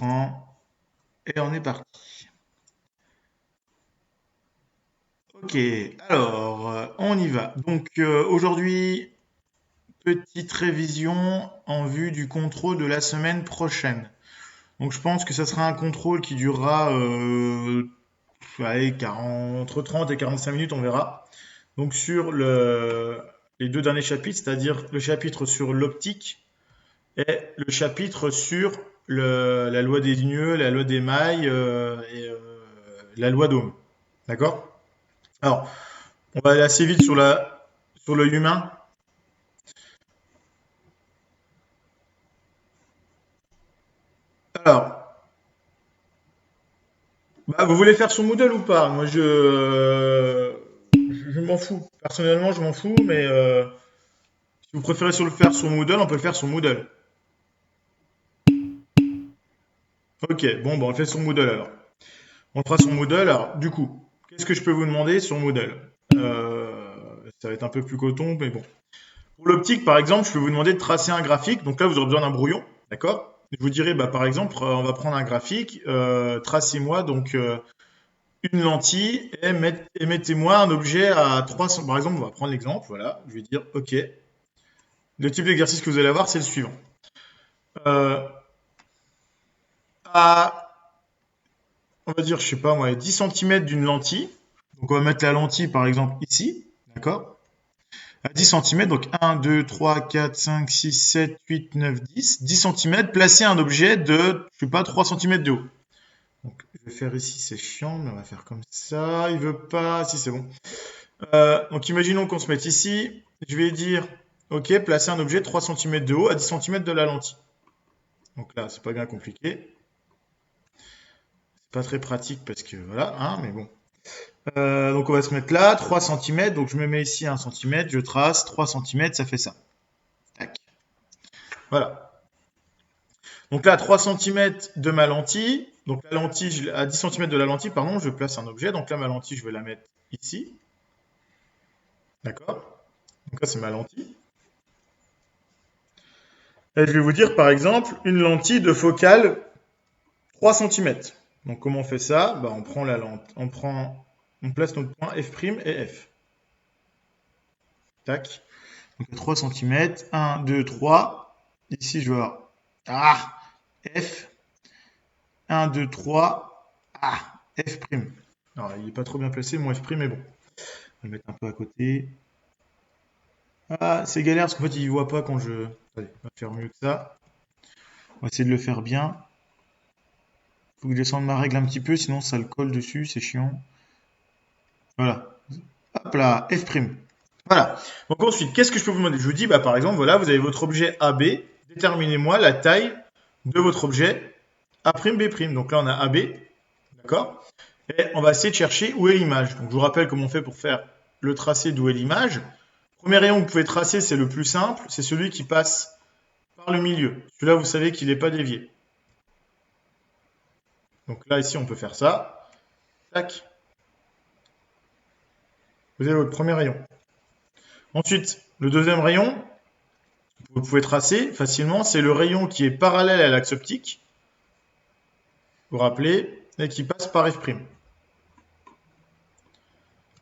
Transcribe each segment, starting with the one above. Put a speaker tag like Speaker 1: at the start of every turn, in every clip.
Speaker 1: Et on est parti. Ok, alors on y va. Donc aujourd'hui, petite révision en vue du contrôle de la semaine prochaine. Donc je pense que ça sera un contrôle qui durera allez, entre 30 et 45 minutes, on verra. Donc sur les deux derniers chapitres, c'est-à-dire le chapitre sur l'optique et le chapitre sur la loi des lieux, la loi des mailles et la loi d'Ohm. D'accord? Alors, on va aller assez vite sur l'œil humain. Alors, bah, vous voulez faire sur Moodle ou pas? Moi, je m'en fous. Personnellement, je m'en fous, mais si vous préférez le faire sur Moodle, on peut le faire sur Moodle. Ok, bon, bah, on le fait sur Moodle alors. On le fera sur Moodle. Alors, du coup, qu'est-ce que je peux vous demander sur Moodle? Euh, Ça va être un peu plus coton, mais bon. Pour l'optique, par exemple, je peux vous demander de tracer un graphique. Donc là, vous aurez besoin d'un brouillon, d'accord? Je vous dirai, bah, par exemple, on va prendre un graphique. Tracez-moi donc une lentille et mettez-moi un objet à 300. Par exemple, on va prendre l'exemple. Voilà, je vais dire OK. Le type d'exercice que vous allez avoir, c'est le suivant. Euh, à, on va dire, je sais pas moi, 10 centimètres d'une lentille. Donc on va mettre la lentille, par exemple, ici, d'accord? À 10 centimètres, donc 1, 2, 3, 4, 5, 6, 7, 8, 9, 10. 10 centimètres, placer un objet de, je sais pas, 3 centimètres de haut. Donc, je vais faire ici, c'est chiant, mais on va faire comme ça. Il veut pas, si c'est bon. Donc, imaginons qu'on se mette ici. Je vais dire, OK, placer un objet de 3 centimètres de haut à 10 centimètres de la lentille. Donc là, c'est pas bien compliqué. C'est pas très pratique parce que voilà, hein, mais bon. Donc, on va se mettre là, 3 centimètres. Donc, je me mets ici 1 centimètre, je trace 3 centimètres, ça fait ça. Tac. Voilà. Donc là, 3 centimètres de ma lentille. Donc la lentille, à 10 centimètres de la lentille, pardon, je place un objet. Donc là, ma lentille, je vais la mettre ici. D'accord? Donc là, c'est ma lentille. Et je vais vous dire, par exemple, une lentille de focale 3 centimètres. Donc comment on fait ça? Bah, on prend la lentille, on place notre point F' et F. Tac. Donc 3 centimètres. 1, 2, 3. Ici, je vais avoir F. 1, 2, 3. F'. Alors, il n'est pas trop bien placé, mon F', mais bon. On va le mettre un peu à côté. C'est galère parce qu'en fait, il ne voit pas quand je. Allez, on va faire mieux que ça. On va essayer de le faire bien. Faut que je descende ma règle un petit peu, sinon ça le colle dessus, c'est chiant. Voilà. Hop là, F'. Voilà. Donc ensuite, qu'est-ce que je peux vous demander? Je vous dis, bah, par exemple, voilà, vous avez votre objet AB. Déterminez-moi la taille de votre objet A'B'. Donc là, on a AB. D'accord? Et on va essayer de chercher où est l'image. Donc je vous rappelle comment on fait pour faire le tracé d'où est l'image. Premier rayon que vous pouvez tracer, c'est le plus simple. C'est celui qui passe par le milieu. Celui-là, vous savez qu'il n'est pas dévié. Donc là, ici, on peut faire ça. Tac. Vous avez votre premier rayon. Ensuite, le deuxième rayon, vous pouvez tracer facilement, c'est le rayon qui est parallèle à l'axe optique. Vous vous rappelez, et qui passe par F'.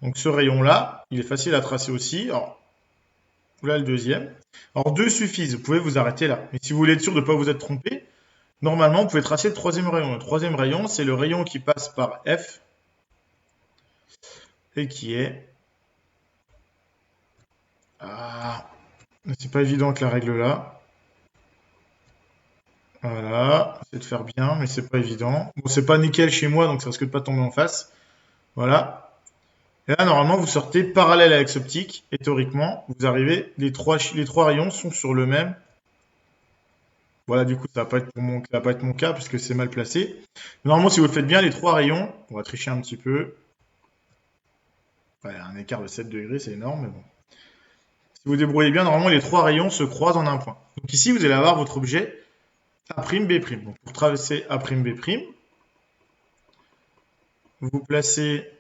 Speaker 1: Donc ce rayon-là, il est facile à tracer aussi. Alors, voilà le deuxième. Alors deux suffisent, vous pouvez vous arrêter là. Mais si vous voulez être sûr de ne pas vous être trompé, normalement, vous pouvez tracer le troisième rayon. Le troisième rayon, c'est le rayon qui passe par F et qui est... Ah, c'est pas évident avec la règle là. Voilà, c'est de faire bien, mais c'est pas évident. Bon, c'est pas nickel chez moi, donc ça risque de pas tomber en face. Voilà. Et là, normalement, vous sortez parallèle à l'axe optique, et théoriquement, vous arrivez, les trois rayons sont sur le même. Voilà, du coup, ça va pas être ça va pas être mon cas, puisque c'est mal placé. Normalement, si vous le faites bien, les trois rayons, on va tricher un petit peu. Ouais, un écart de 7 degrés, c'est énorme, mais bon. Si vous débrouillez bien, normalement, les trois rayons se croisent en un point. Donc ici, vous allez avoir votre objet A'B'. Donc pour traverser A'B', vous placez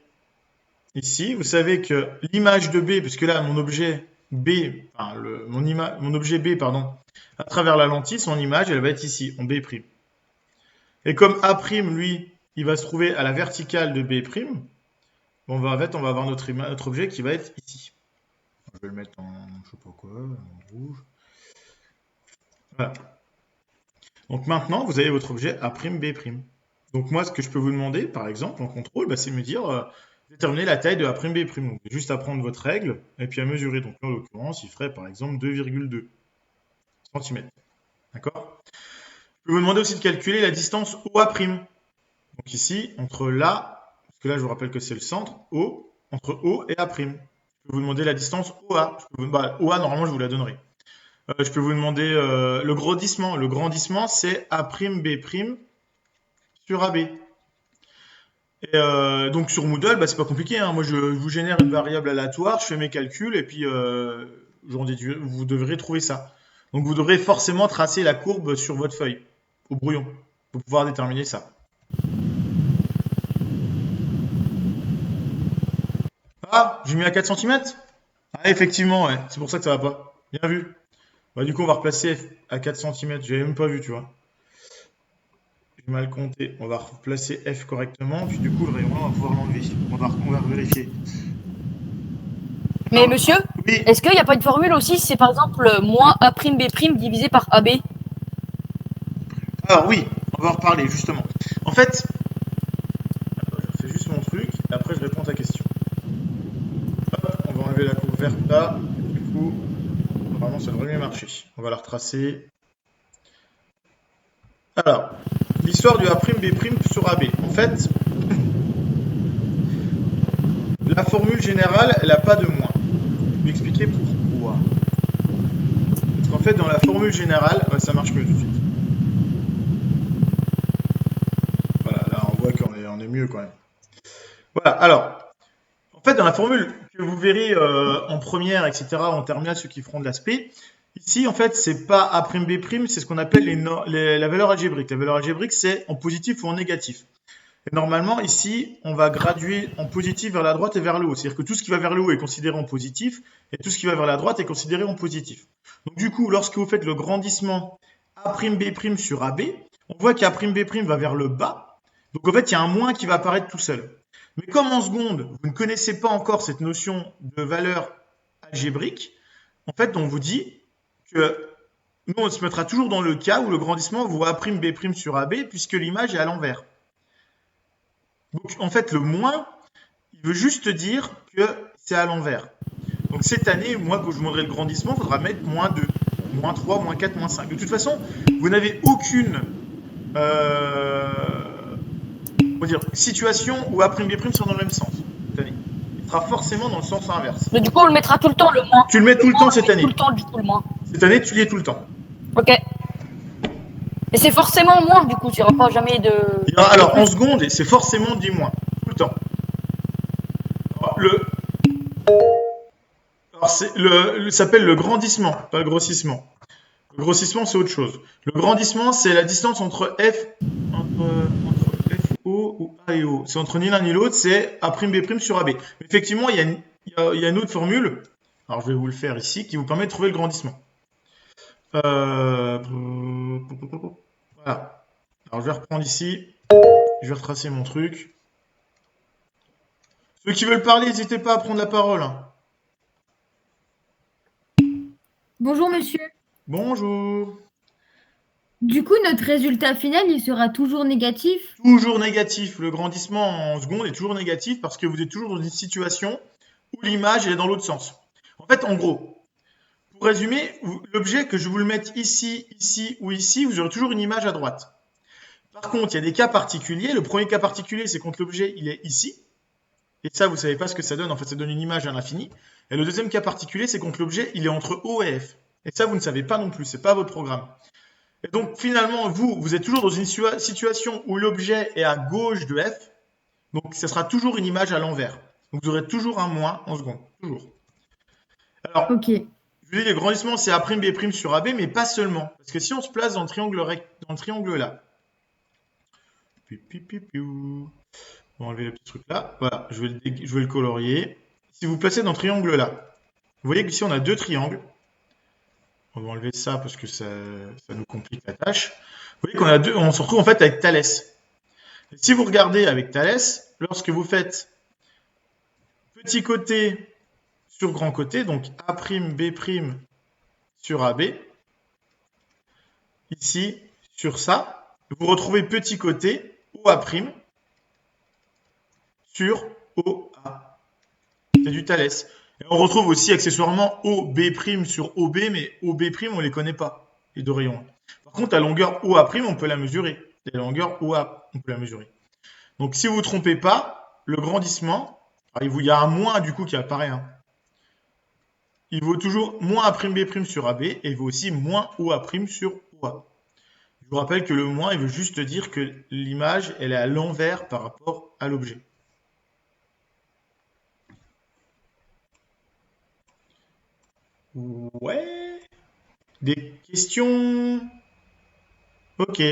Speaker 1: ici. Vous savez que l'image de B, puisque là, mon objet B, enfin, mon objet B, pardon, à travers la lentille, son image, elle va être ici, en B'. Et comme A', lui, il va se trouver à la verticale de B', bon, en fait, on va avoir notre objet qui va être ici. Je vais le mettre en, je sais pas quoi, en rouge. Voilà. Donc maintenant, vous avez votre objet A', B'. Donc moi, ce que je peux vous demander, par exemple, en contrôle, bah, c'est de me dire, déterminer la taille de A', B'. Donc juste à prendre votre règle et puis à mesurer. Donc là, en l'occurrence, il ferait par exemple 2,2 cm. D'accord? Je peux vous demander aussi de calculer la distance OA'. Donc ici, entre là, parce que là, je vous rappelle que c'est le centre, O, entre O et A'. Je peux vous demander la distance OA. OA, normalement, je vous la donnerai. Je peux vous demander le grandissement. Le grandissement, c'est A', B' sur AB. Et donc sur Moodle, bah, c'est pas compliqué, hein. Moi, je vous génère une variable aléatoire, je fais mes calculs et puis vous devrez trouver ça. Donc vous devrez forcément tracer la courbe sur votre feuille, au brouillon, pour pouvoir déterminer ça. Ah, j'ai mis à 4 cm? Ah, effectivement, ouais. C'est pour ça que ça va pas. Bien vu. Bah, du coup, on va replacer F à 4 cm. J'avais même pas vu, tu vois. J'ai mal compté. On va replacer F correctement. Puis du coup, le rayon 1, on va pouvoir l'enlever. On va vérifier.
Speaker 2: Mais
Speaker 1: Alors,
Speaker 2: monsieur,
Speaker 1: oui.
Speaker 2: est-ce qu'il n'y a pas une formule aussi si c'est par exemple moins A'B' divisé par AB?
Speaker 1: Alors oui, on va en reparler justement. En fait, je fais juste mon truc. Et après, je réponds à ta question. Hop, on va enlever la courbe verte là. Du coup, normalement, ça devrait mieux marcher. On va la retracer. Alors, l'histoire du A'B' sur AB. En fait, la formule générale, elle n'a pas de moins. Je vais vous expliquer pourquoi. Parce qu'en fait, dans la formule générale, ça marche mieux tout de suite. Voilà, là, on voit qu'on est mieux quand même. Voilà, alors, en fait, dans la formule que vous verrez en première, etc., en terminale, ceux qui feront de l'aspect, ici, en fait, c'est pas A'B', c'est ce qu'on appelle la valeur algébrique. La valeur algébrique, c'est en positif ou en négatif. Et normalement, ici, on va graduer en positif vers la droite et vers le haut. C'est-à-dire que tout ce qui va vers le haut est considéré en positif, et tout ce qui va vers la droite est considéré en positif. Donc du coup, lorsque vous faites le grandissement A'B' sur AB, on voit qu'A'B' va vers le bas. Donc en fait, il y a un moins qui va apparaître tout seul. Mais comme en seconde, vous ne connaissez pas encore cette notion de valeur algébrique, en fait, on vous dit que nous, on se mettra toujours dans le cas où le grandissement vaut A'B' sur AB, puisque l'image est à l'envers. Donc en fait, le moins, il veut juste dire que c'est à l'envers. Donc cette année, moi, quand je vous demanderai le grandissement, il faudra mettre moins 2, moins 3, moins 4, moins 5. De toute façon, vous n'avez aucune euh, situation où A'B' sont dans le même sens cette année. Il sera forcément dans le sens inverse.
Speaker 2: Mais du coup, on le mettra tout le temps, le moins.
Speaker 1: Tu le mets tout le
Speaker 2: Moins,
Speaker 1: temps
Speaker 2: on le
Speaker 1: cette
Speaker 2: met tout
Speaker 1: année.
Speaker 2: le temps, du coup, le moins.
Speaker 1: Cette année, tu l'y es tout le temps.
Speaker 2: Ok. Et c'est forcément moins, du coup, il n'y aura pas jamais de.
Speaker 1: Alors, en seconde, c'est forcément du moins. Tout le temps. Ça s'appelle le grandissement, pas le grossissement. Le grossissement, c'est autre chose. Le grandissement, c'est la distance entre entre F, O ou A et O. C'est entre ni l'un ni l'autre, c'est A'B' sur AB. Mais effectivement, il y a une autre formule, alors je vais vous le faire ici, qui vous permet de trouver le grandissement. Euh, Voilà. Alors je vais reprendre ici, je vais retracer mon truc. Ceux qui veulent parler, n'hésitez pas à prendre la parole, hein.
Speaker 3: Bonjour monsieur.
Speaker 1: Bonjour.
Speaker 3: Du coup, notre résultat final, il sera toujours négatif?
Speaker 1: Toujours négatif. Le grandissement en seconde est toujours négatif parce que vous êtes toujours dans une situation où l'image est dans l'autre sens. En fait, en gros, pour résumer, l'objet que je vous le mette ici, ici ou ici, vous aurez toujours une image à droite. Par contre, il y a des cas particuliers. Le premier cas particulier, c'est quand l'objet il est ici. Et ça, vous ne savez pas ce que ça donne. En fait, ça donne une image à l'infini. Et le deuxième cas particulier, c'est quand l'objet il est entre O et F. Et ça, vous ne savez pas non plus. C'est pas votre programme. Et donc, finalement, vous êtes toujours dans une situation où l'objet est à gauche de F. Donc, ça sera toujours une image à l'envers. Donc, vous aurez toujours un moins en seconde. Toujours. Alors,
Speaker 3: Ok.
Speaker 1: je vous dis, le grandissement, c'est A'B' sur AB, mais pas seulement. Parce que si on se place dans le triangle là, on va enlever le petit truc là. Voilà, je vais le colorier. Si vous placez dans le triangle là, vous voyez qu'ici on a deux triangles. On va enlever ça parce que ça nous complique la tâche. Vous voyez qu'on a on se retrouve en fait avec Thalès. Et si vous regardez avec Thalès, lorsque vous faites petit côté sur grand côté, donc A'B' sur AB, ici, sur ça, vous retrouvez petit côté OA' sur OA. C'est du Thalès. Et on retrouve aussi accessoirement OB' sur OB, mais OB' on ne les connaît pas, les deux rayons. Par contre, la longueur OA', on peut la mesurer. La longueur OA, on peut la mesurer. Donc si vous ne vous trompez pas, le grandissement, il y a un moins du coup qui apparaît. Hein. Il vaut toujours moins A'B' sur AB et il vaut aussi moins OA' sur OA. Je vous rappelle que le moins, il veut juste dire que l'image, elle est à l'envers par rapport à l'objet. Ouais. Des questions? Ok.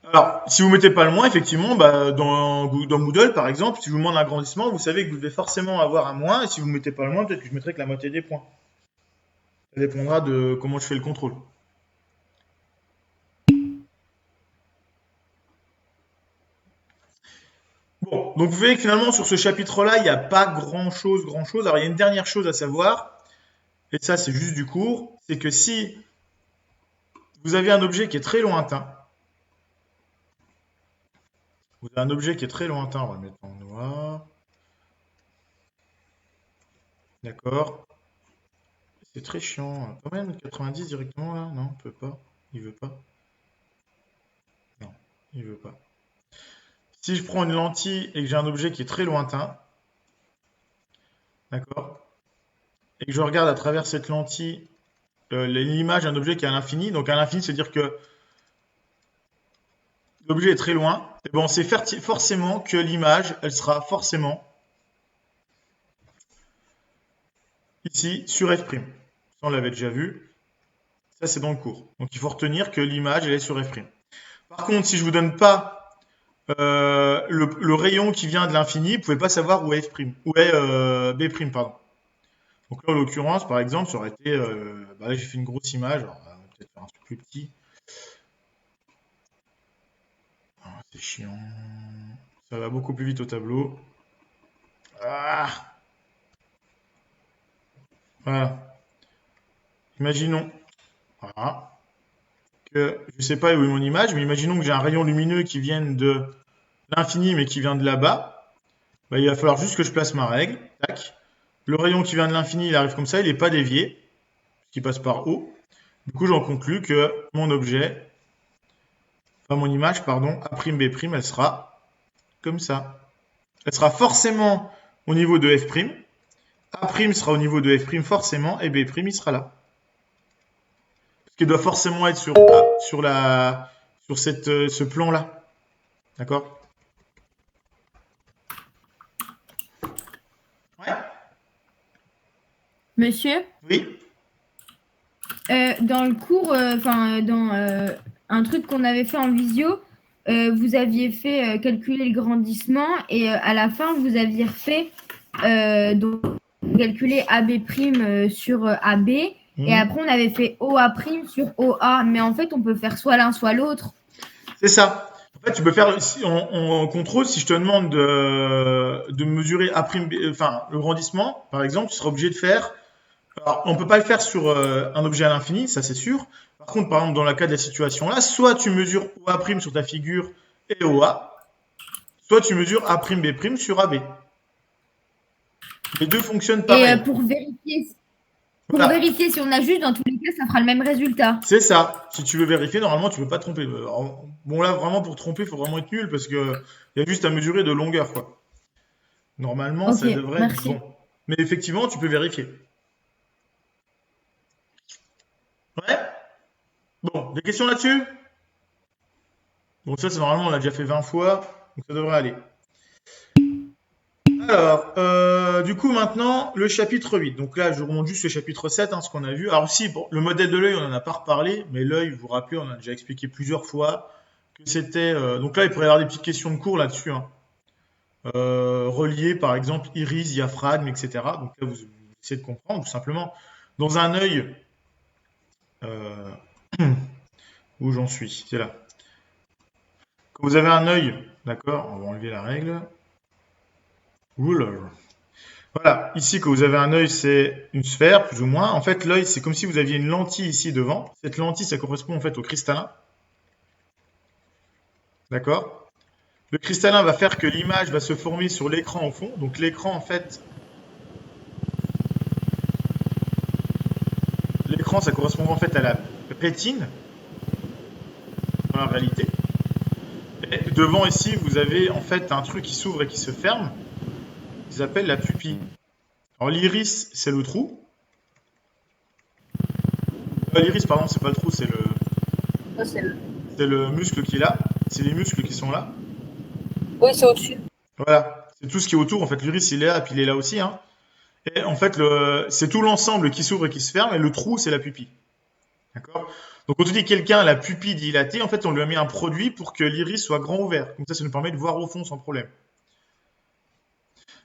Speaker 1: Alors, si vous mettez pas le moins, effectivement, dans Moodle, par exemple, si je vous demande un agrandissement, vous savez que vous devez forcément avoir un moins, et si vous mettez pas le moins, peut-être que je mettrai que la moitié des points. Ça dépendra de comment je fais le contrôle. Bon, donc vous voyez que finalement, sur ce chapitre-là, il n'y a pas grand-chose. Alors, il y a une dernière chose à savoir, et ça, c'est juste du cours, c'est que si vous avez un objet qui est très lointain, on va le mettre en noir. D'accord. C'est très chiant. Pas même 90 directement là? Non, on peut pas. Il veut pas. Non, il veut pas. Si je prends une lentille et que j'ai un objet qui est très lointain, d'accord, et que je regarde à travers cette lentille l'image d'un objet qui est à l'infini, donc à l'infini, c'est-à-dire que l'objet est très loin, et ben on sait forcément que l'image, elle sera forcément ici sur F'. Ça, on l'avait déjà vu. Ça, c'est dans le cours. Donc il faut retenir que l'image, elle est sur F'. Par contre, si je vous donne pas le rayon qui vient de l'infini, vous pouvez pas savoir où est F', où est B', pardon. Donc là, en l'occurrence, par exemple, ça aurait été, là j'ai fait une grosse image, alors, on va peut-être faire un truc plus petit. Ah, c'est chiant. Ça va beaucoup plus vite au tableau. Ah, voilà. Imaginons, voilà, que je sais pas où est mon image, mais imaginons que j'ai un rayon lumineux qui vient de l'infini, mais qui vient de là-bas. Bah, il va falloir juste que je place ma règle. Tac. Le rayon qui vient de l'infini, il arrive comme ça, il n'est pas dévié, qui passe par haut. Du coup, j'en conclus que mon objet, enfin mon image, pardon, A'B', elle sera comme ça. Elle sera forcément au niveau de F'. A' sera au niveau de F' forcément, et B' il sera là. Parce qu'il doit forcément être sur ce plan-là. D'accord? Ouais?
Speaker 3: Monsieur,
Speaker 1: Oui?
Speaker 3: dans le cours, dans un truc qu'on avait fait en visio, vous aviez fait calculer le grandissement et à la fin, vous aviez refait donc, calculer AB' sur AB et après, on avait fait OA' sur OA. Mais en fait, on peut faire soit l'un, soit l'autre.
Speaker 1: C'est ça. En fait, tu peux faire en contrôle, si je te demande de mesurer enfin, le grandissement, par exemple, tu seras obligé de faire. Alors, on ne peut pas le faire sur un objet à l'infini, ça c'est sûr. Par contre, par exemple, dans le cas de la situation là, soit tu mesures OA' sur ta figure et OA, soit tu mesures A'B' sur AB. Les deux fonctionnent
Speaker 3: Et
Speaker 1: pareil.
Speaker 3: pour vérifier
Speaker 1: Voilà.
Speaker 3: vérifier si on ajuste, dans tous les cas, ça fera le même résultat.
Speaker 1: C'est ça. Si tu veux vérifier, normalement, tu ne peux pas te tromper. Alors, bon, là, vraiment, pour tromper, il faut vraiment être nul parce que il y a juste à mesurer de longueur, quoi. Normalement,
Speaker 3: Ok,
Speaker 1: ça devrait être
Speaker 3: merci.
Speaker 1: bon. Mais effectivement, tu peux vérifier. Ouais? Bon, des questions là-dessus? Bon, ça, c'est normalement, on l'a déjà fait 20 fois, donc ça devrait aller. Alors, du coup, maintenant, le chapitre 8. Donc là, je remonte juste le chapitre 7, ce qu'on a vu. Alors si, bon, le modèle de l'œil, on n'en a pas reparlé, mais l'œil, vous vous rappelez, on a déjà expliqué plusieurs fois que c'était... donc là, il pourrait y avoir des petites questions de cours là-dessus. Reliées, par exemple, iris, diaphragme, etc. Donc là, vous essayez de comprendre, tout simplement. Dans un œil, euh, où j'en suis, c'est là. Quand vous avez un œil, d'accord, on va enlever la règle. Ruler. Voilà, ici, quand vous avez un œil, c'est une sphère, plus ou moins. En fait, l'œil, c'est comme si vous aviez une lentille ici devant. Cette lentille, ça correspond en fait au cristallin. D'accord? Le cristallin va faire que l'image va se former sur l'écran au fond. Donc l'écran, en fait, l'écran, ça correspond en fait à la rétine, dans la réalité. Et devant ici, vous avez en fait un truc qui s'ouvre et qui se ferme, qui s'appelle la pupille. Alors l'iris, c'est le trou. L'iris, pardon, c'est pas le trou,
Speaker 2: Ça, c'est le...
Speaker 1: c'est le muscle qui est là. C'est les muscles qui sont là.
Speaker 2: Oui, c'est au-dessus.
Speaker 1: Voilà, c'est tout ce qui est autour. En fait, l'iris, il est là, puis il est là aussi, hein. Et en fait, c'est tout l'ensemble qui s'ouvre et qui se ferme, et le trou, c'est la pupille. D'accord? Donc, quand on dit quelqu'un a la pupille dilatée, en fait, on lui a mis un produit pour que l'iris soit grand ouvert. Comme ça nous permet de voir au fond sans problème.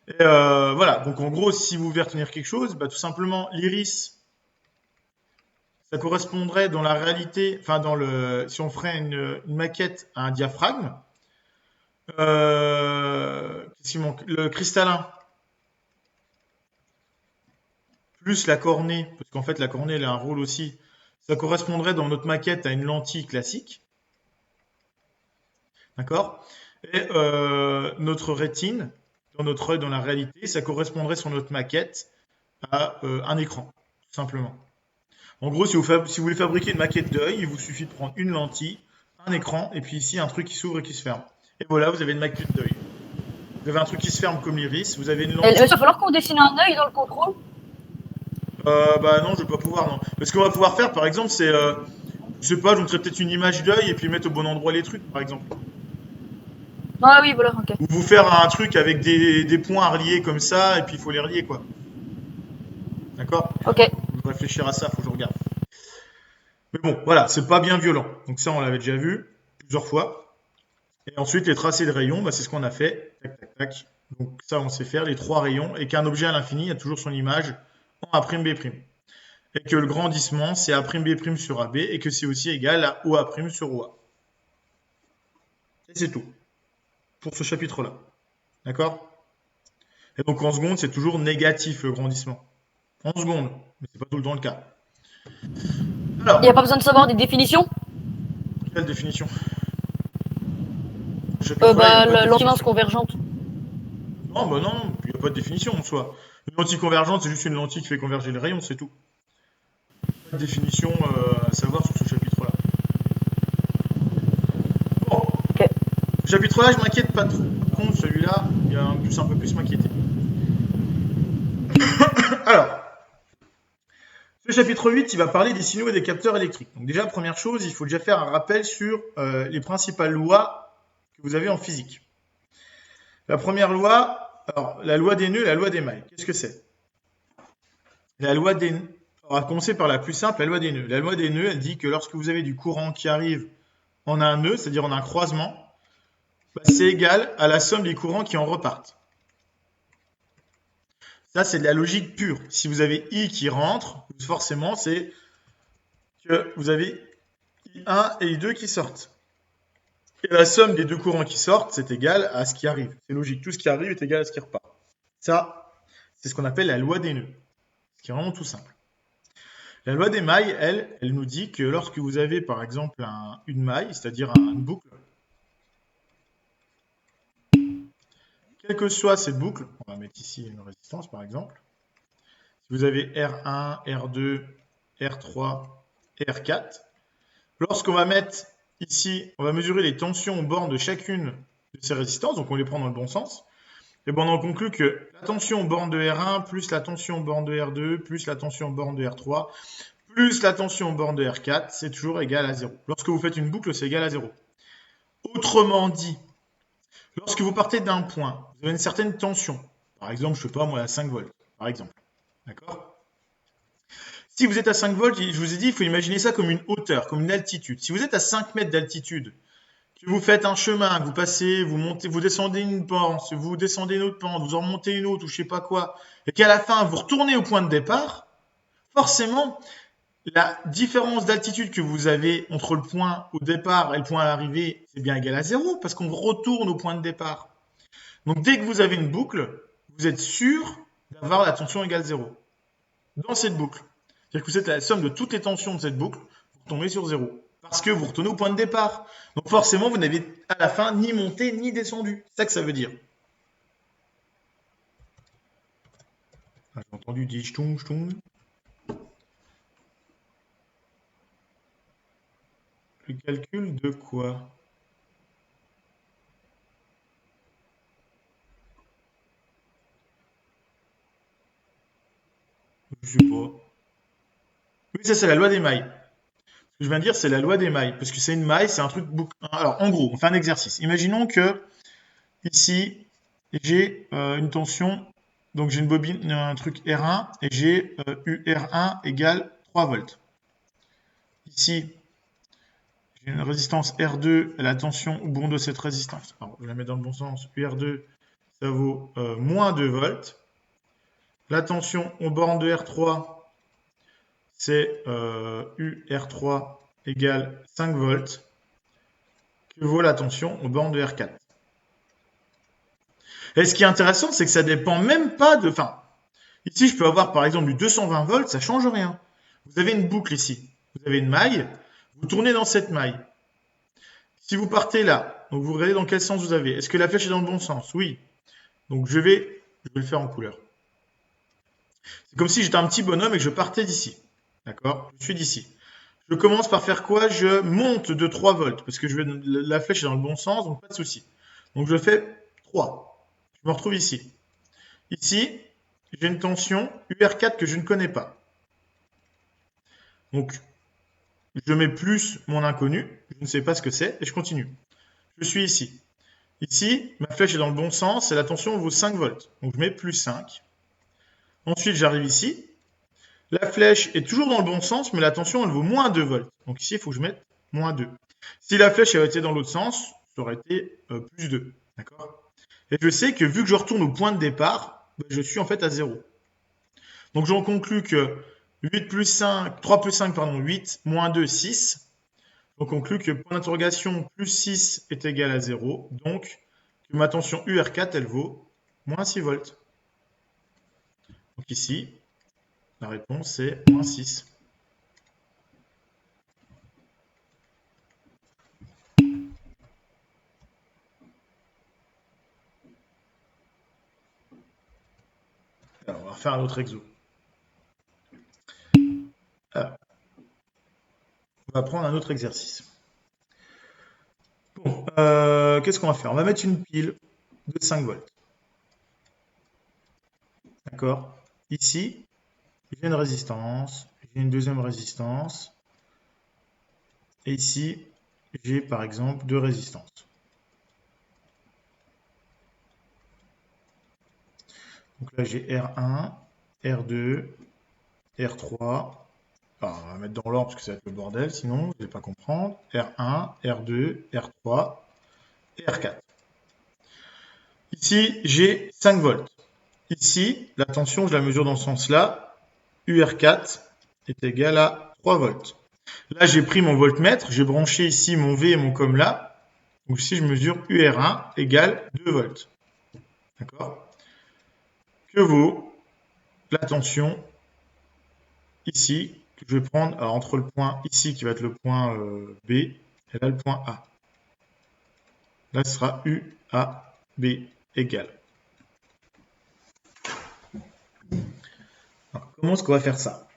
Speaker 1: Et voilà, donc en gros, si vous voulez retenir quelque chose, bah, tout simplement, l'iris, ça correspondrait dans la réalité, enfin, si on ferait une maquette à un diaphragme, qu'est-ce qu'il manque? Le cristallin, plus la cornée, parce qu'en fait, la cornée, elle a un rôle aussi, ça correspondrait dans notre maquette à une lentille classique. D'accord? Et notre rétine, dans notre œil, dans la réalité, ça correspondrait sur notre maquette à un écran, tout simplement. En gros, si vous voulez fabriquer une maquette d'œil, il vous suffit de prendre une lentille, un écran, et puis ici un truc qui s'ouvre et qui se ferme. Et voilà, vous avez une maquette d'œil. Vous avez un truc qui se ferme comme l'iris, vous avez une lentille.
Speaker 2: Il va falloir qu'on dessine un œil dans le contrôle.
Speaker 1: Bah non, je vais pas pouvoir, non. Mais ce qu'on va pouvoir faire, par exemple, c'est, je sais pas, je montrerai peut-être une image d'œil et puis mettre au bon endroit les trucs, par exemple.
Speaker 2: Ah oui, voilà, ok.
Speaker 1: Ou vous faire un truc avec des points à relier comme ça, et puis il faut les relier, quoi. D'accord?
Speaker 2: Ok.
Speaker 1: Je vais réfléchir à ça, faut que je regarde. Mais bon, voilà, c'est pas bien violent. Donc ça, on l'avait déjà vu plusieurs fois. Et ensuite, les tracés de rayons, bah, c'est ce qu'on a fait. Tac, tac, tac. Donc ça, on sait faire, les 3 rayons. Et qu'un objet à l'infini a toujours son image en A'B'. Et que le grandissement, c'est A'B' sur AB, et que c'est aussi égal à OA' sur OA. Et c'est tout. Pour ce chapitre-là. D'accord? Et donc en seconde, c'est toujours négatif le grandissement. En seconde, mais c'est pas tout le temps le cas. Alors,
Speaker 2: Il n'y a pas besoin de savoir des définitions.
Speaker 1: quelle définition? Chapitre-là, il y a pas de
Speaker 2: L'antimance
Speaker 1: définition.
Speaker 2: convergente.
Speaker 1: Non, bah non, il n'y a pas de définition en soi. Une lentille convergente, c'est juste une lentille qui fait converger les rayons, c'est tout. Pas de définition à savoir sur ce chapitre-là. Bon,
Speaker 2: Ok.
Speaker 1: ce chapitre-là, je m'inquiète pas trop. Par contre, celui-là, il y a un peu plus m'inquiéter. Alors, ce chapitre 8, il va parler des signaux et des capteurs électriques. Donc déjà, première chose, il faut déjà faire un rappel sur les principales lois que vous avez en physique. La première loi, alors la loi des nœuds et la loi des mailles. Qu'est-ce que c'est? La loi des nœuds. On va commencer par la plus simple, la loi des nœuds. La loi des nœuds, elle dit que lorsque vous avez du courant qui arrive en un nœud, c'est-à-dire en un croisement, bah, c'est égal à la somme des courants qui en repartent. Ça, c'est de la logique pure. Si vous avez I qui rentre, forcément, c'est que vous avez I1 et I2 qui sortent. Et la somme des deux courants qui sortent, c'est égal à ce qui arrive. C'est logique. Tout ce qui arrive est égal à ce qui repart. Ça, c'est ce qu'on appelle la loi des nœuds. Ce qui est vraiment tout simple. La loi des mailles, elle nous dit que lorsque vous avez, par exemple, une maille, c'est-à-dire une boucle, quelle que soit cette boucle, on va mettre ici une résistance, par exemple. Si vous avez R1, R2, R3 et R4, lorsqu'on va mettre ici, on va mesurer les tensions aux bornes de chacune de ces résistances, donc on les prend dans le bon sens, et bien on en conclut que la tension aux bornes de R1 plus la tension aux bornes de R2 plus la tension aux bornes de R3 plus la tension aux bornes de R4, c'est toujours égal à 0. Lorsque vous faites une boucle, c'est égal à 0. Autrement dit, lorsque vous partez d'un point, vous avez une certaine tension, par exemple, je ne sais pas moi, à 5 volts, par exemple, d'accord? Si vous êtes à 5 volts, je vous ai dit, il faut imaginer ça comme une hauteur, comme une altitude. Si vous êtes à 5 mètres d'altitude, que vous faites un chemin, que vous passez, vous montez, vous descendez une pente, vous descendez une autre pente, vous en remontez une autre, ou je sais pas quoi, et qu'à la fin, vous retournez au point de départ, forcément, la différence d'altitude que vous avez entre le point au départ et le point à l'arrivée, c'est bien égal à 0 parce qu'on retourne au point de départ. Donc dès que vous avez une boucle, vous êtes sûr d'avoir la tension égale 0 dans cette boucle. C'est-à-dire que vous êtes la somme de toutes les tensions de cette boucle, vous tombez sur 0 parce que vous retournez au point de départ. Donc forcément, vous n'avez à la fin ni monté ni descendu. C'est ça que ça veut dire. Ah, j'ai entendu dire ch'toum, ch'toum. Le calcul de quoi? Je sais pas. Oui, ça c'est la loi des mailles. Ce que je viens de dire, c'est la loi des mailles. Parce que c'est une maille, c'est un truc. Alors, en gros, on fait un exercice. Imaginons que ici, j'ai une tension. Donc, j'ai une bobine, un truc R1 et j'ai UR1 égale 3 volts. Ici, j'ai une résistance R2 et la tension au bout de cette résistance. Alors, je la mets dans le bon sens. UR2, ça vaut moins 2 volts. La tension aux bornes de R3, c'est UR3 égale 5 volts. Que vaut la tension aux bornes de R4. Et ce qui est intéressant, c'est que ça dépend même pas de... Enfin, ici, je peux avoir par exemple du 220 volts, ça change rien. Vous avez une boucle ici. Vous avez une maille. Vous tournez dans cette maille. Si vous partez là, donc vous regardez dans quel sens vous avez. Est-ce que la flèche est dans le bon sens? Oui. Donc je vais le faire en couleur. C'est comme si j'étais un petit bonhomme et que je partais d'ici. D'accord? Je suis d'ici. Je commence par faire quoi? Je monte de 3 volts parce que la flèche est dans le bon sens, donc pas de souci. Donc je fais 3. Je me retrouve ici. Ici, j'ai une tension UR4 que je ne connais pas. Donc, je mets plus mon inconnu, je ne sais pas ce que c'est, et je continue. Je suis ici. Ici, ma flèche est dans le bon sens et la tension vaut 5 volts. Donc, je mets plus 5. Ensuite, j'arrive ici. La flèche est toujours dans le bon sens, mais la tension, elle vaut moins 2 volts. Donc ici, il faut que je mette moins 2. Si la flèche avait été dans l'autre sens, ça aurait été plus 2. D'accord? Et je sais que vu que je retourne au point de départ, je suis en fait à 0. Donc j'en conclus que 8 plus 5, 3 plus 5, pardon, 8, moins 2, 6. On conclut que point d'interrogation plus 6 est égal à 0. Donc que ma tension UR4, elle vaut moins 6 volts. Donc ici, la réponse est moins 6. Alors, on va faire un autre exo. Alors, on va prendre un autre exercice. Bon, qu'est-ce qu'on va faire? On va mettre une pile de 5 volts. D'accord? Ici, j'ai une résistance, j'ai une deuxième résistance. Et ici, j'ai par exemple 2 résistances. Donc là, j'ai R1, R2, R3. Enfin, on va mettre dans l'ordre parce que ça va être le bordel, sinon vous n'allez pas comprendre. R1, R2, R3 et R4. Ici, j'ai 5 volts. Ici, la tension, je la mesure dans ce sens-là. UR4 est égal à 3 volts. Là, j'ai pris mon voltmètre, j'ai branché ici mon V et mon COM là. Donc ici, je mesure UR1 égale 2 volts. D'accord? Que vaut la tension ici, que je vais prendre alors, entre le point ici, qui va être le point B, et là, le point A. Là, ce sera UAB égale. Alors, comment est-ce qu'on va faire ça?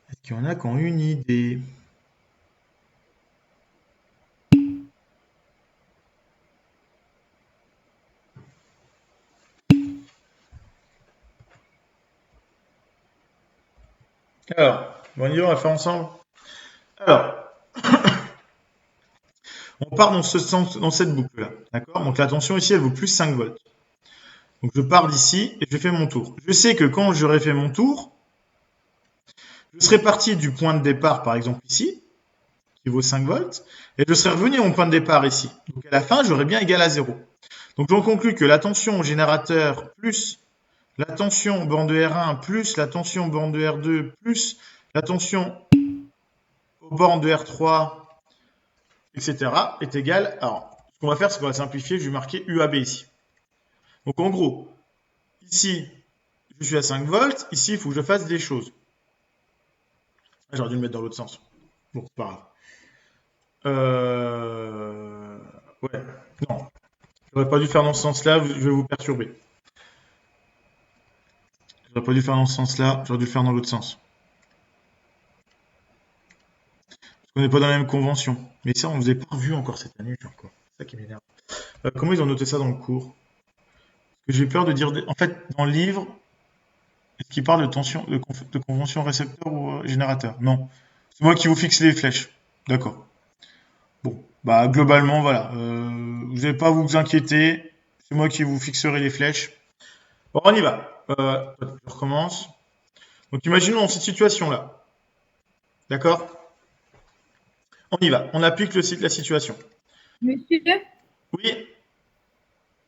Speaker 1: Est-ce qu'il y en a qui ont une idée? Alors, on va faire ensemble. Alors, on part dans ce sens, dans cette boucle-là. D'accord? Donc la tension ici, elle vaut plus 5 volts. Donc je pars d'ici et je fais mon tour. Je sais que quand j'aurai fait mon tour, je serai parti du point de départ, par exemple ici, qui vaut 5 volts, et je serais revenu à mon point de départ ici. Donc à la fin, j'aurais bien égal à 0. Donc j'en conclus que la tension au générateur plus la tension borne de R1 plus la tension borne de R2 plus la tension aux bornes de R3, etc. est égale. Alors, ce qu'on va faire, c'est qu'on va simplifier. Je vais marquer UAB ici. Donc en gros, ici, je suis à 5 volts. Ici, il faut que je fasse des choses. Ah, j'aurais dû le mettre dans l'autre sens. Bon, c'est pas grave. Ouais, non. J'aurais pas dû faire dans ce sens-là, je vais vous perturber. J'aurais pas dû faire dans ce sens-là, j'aurais dû le faire dans l'autre sens. Parce qu'on n'est pas dans la même convention. Mais ça, on ne vous a pas revu encore cette année, encore. C'est ça qui m'énerve. Comment ils ont noté ça dans le cours? Parce que j'ai peur de dire... En fait, dans le livre, est-ce qu'il parle de tension, de convention récepteur ou générateur? Non. C'est moi qui vous fixe les flèches. D'accord. Bon, bah globalement, voilà. Vous n'allez pas vous inquiéter. C'est moi qui vous fixerai les flèches. Bon, on y va. Je recommence. Donc, imaginons dans cette situation-là. D'accord? On y va. On applique la situation.
Speaker 3: Monsieur,
Speaker 1: Oui,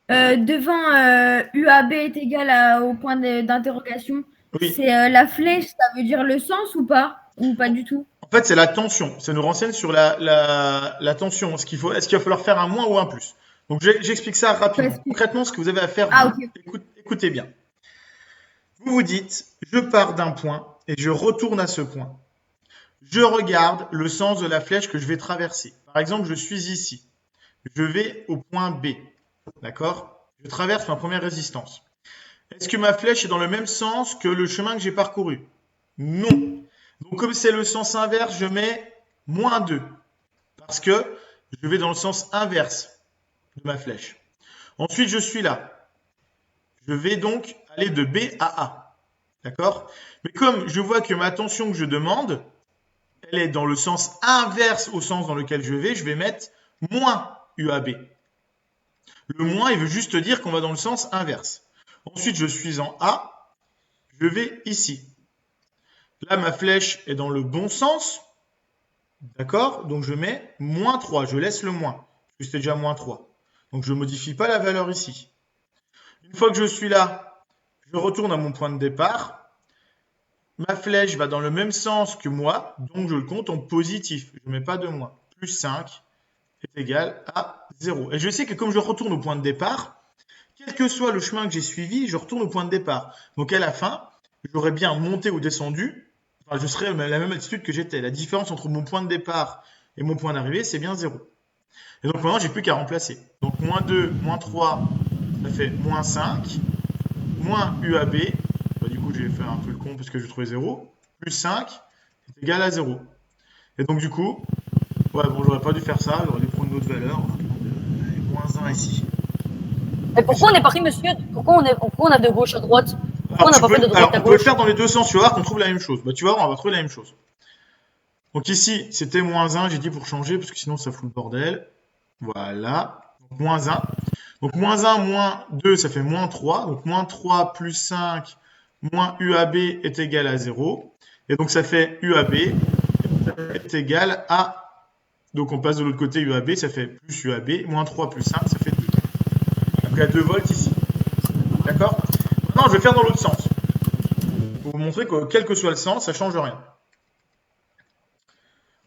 Speaker 3: devant UAB est égal au point d'interrogation,
Speaker 1: oui.
Speaker 3: c'est la flèche, ça veut dire le sens ou pas? Ou pas du tout?
Speaker 1: En fait, c'est la tension. Ça nous renseigne sur la tension. Est-ce qu'il va falloir faire un moins ou un plus? Donc, j'explique ça rapidement.
Speaker 3: Parce que-
Speaker 1: Concrètement, ce que vous avez à faire,
Speaker 3: Ah,
Speaker 1: vous,
Speaker 3: ok.
Speaker 1: écoutez bien. Vous vous dites, je pars d'un point et je retourne à ce point. Je regarde le sens de la flèche que je vais traverser. Par exemple, je suis ici. Je vais au point B. D'accord? Je traverse ma première résistance. Est-ce que ma flèche est dans le même sens que le chemin que j'ai parcouru? Non. Donc, comme c'est le sens inverse, je mets -2. Parce que je vais dans le sens inverse de ma flèche. Ensuite, je suis là. Je vais donc aller de B à A. D'accord? Mais comme je vois que ma tension que je demande, elle est dans le sens inverse au sens dans lequel je vais mettre moins UAB. Le moins, il veut juste dire qu'on va dans le sens inverse. Ensuite, je suis en A, je vais ici. Là, ma flèche est dans le bon sens. D'accord? Donc, je mets -3. Je laisse le moins. Parce que c'était déjà -3. Donc, je ne modifie pas la valeur ici. Une fois que je suis là, je retourne à mon point de départ. Ma flèche va dans le même sens que moi. Donc, je le compte en positif. Je ne mets pas de moins. Plus 5 est égal à 0. Et je sais que comme je retourne au point de départ, quel que soit le chemin que j'ai suivi, je retourne au point de départ. Donc, à la fin, j'aurais bien monté ou descendu. Enfin, je serais à la même altitude que j'étais. La différence entre mon point de départ et mon point d'arrivée, c'est bien 0. Et donc maintenant, j'ai plus qu'à remplacer. Donc -2, -3, ça fait -5, moins UAB. Bah, du coup, j'ai fait un peu le con parce que je trouvais 0. Plus 5 est égal à 0. Et donc du coup, ouais, bon, j'aurais pas dû faire ça. J'aurais dû prendre une autre valeur. -1 ici.
Speaker 2: Mais pourquoi on est parti, monsieur? Pourquoi on a de gauche à droite? Pourquoi on n'a pas fait de droite à
Speaker 1: on peut le
Speaker 2: gauche?
Speaker 1: faire dans les deux sens. Tu vas voir qu'on trouve la même chose. Bah, tu vas voir, on va trouver la même chose. Donc ici, c'était -1, j'ai dit pour changer, parce que sinon ça fout le bordel. Voilà. Donc -1. Donc -1, -2, ça fait -3. Donc -3 plus 5 moins UAB est égal à 0. Et donc ça fait UAB est égal à... Donc on passe de l'autre côté UAB, ça fait plus UAB. -3 plus 5, ça fait 2. Donc il y a 2 volts ici. D'accord? Maintenant, je vais faire dans l'autre sens. Pour vous montrer que quel que soit le sens, ça ne change rien.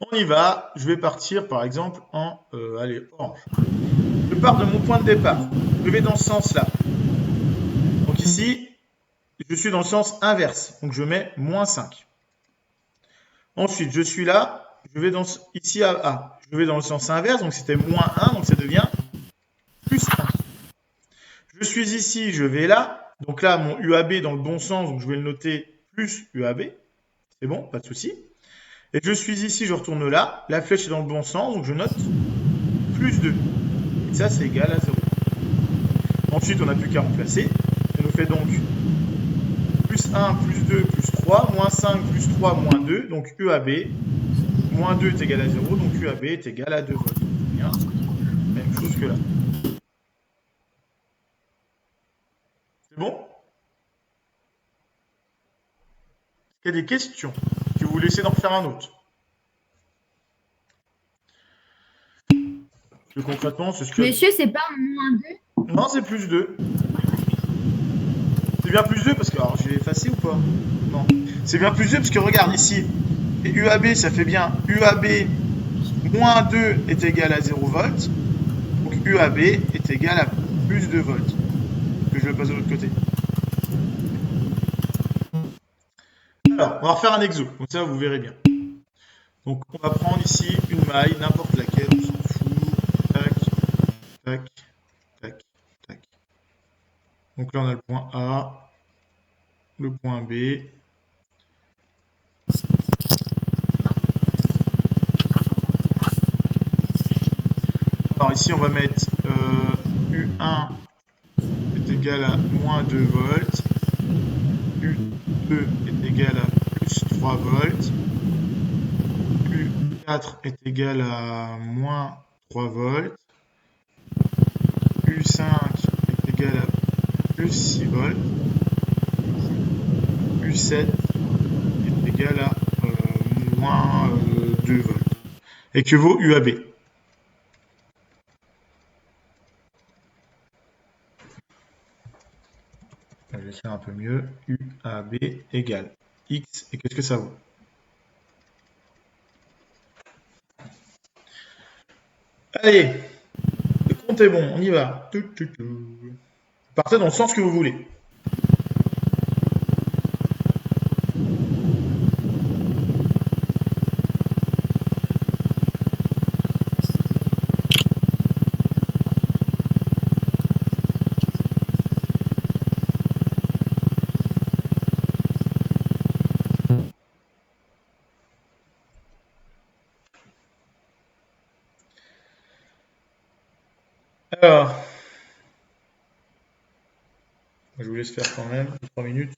Speaker 1: On y va. Je vais partir par exemple en allez, orange. Je pars de mon point de départ. Je vais dans ce sens-là. Donc ici, je suis dans le sens inverse. Donc je mets -5. Ensuite, je suis là. Je vais ici à A. Je vais dans le sens inverse. Donc c'était -1. Donc ça devient +1. Je suis ici. Je vais là. Donc là, mon UAB est dans le bon sens. Donc je vais le noter plus UAB. C'est bon, pas de souci. Et je suis ici, je retourne là. La flèche est dans le bon sens. Donc je note +2. Et ça, c'est égal à 0. Ensuite, on n'a plus qu'à remplacer. Ça nous fait donc +1, +2, +3, -5, +3, -2. Donc UAB, -2 est égal à 0. Donc UAB est égal à 2 volts. Bien. Même chose que là. C'est bon? Il y a des questions que vous laissez d'en faire un autre. que concrètement, c'est ce que...
Speaker 3: Monsieur, c'est pas -2?
Speaker 1: Non, c'est plus 2. C'est bien plus 2 parce que... Alors, je vais effacer ou pas? Non. C'est bien plus 2 parce que regarde ici. Et UAB, ça fait bien UAB moins 2 est égal à 0 volts. Donc UAB est égal à plus 2 volts. Que je le passe de l'autre côté. Alors, on va refaire un exo. Comme ça, vous verrez bien. Donc, on va prendre ici une maille, n'importe laquelle, on s'en fout. Tac, tac, tac, tac. Donc là, on a le point A, le point B. Alors ici, on va mettre U1 est égal à moins 2 volts. U2 est égal à plus 3 volts. U4 est égal à moins 3 volts. U5 est égal à plus 6 volts. U7 est égal à moins 2 volts. Et que vaut UAB? Je vais faire un peu mieux. UAB égale X. Et qu'est-ce que ça vaut? Allez, le compte est bon, on y va. Partez dans le sens que vous voulez. Alors, je vous laisse faire quand même 3 minutes.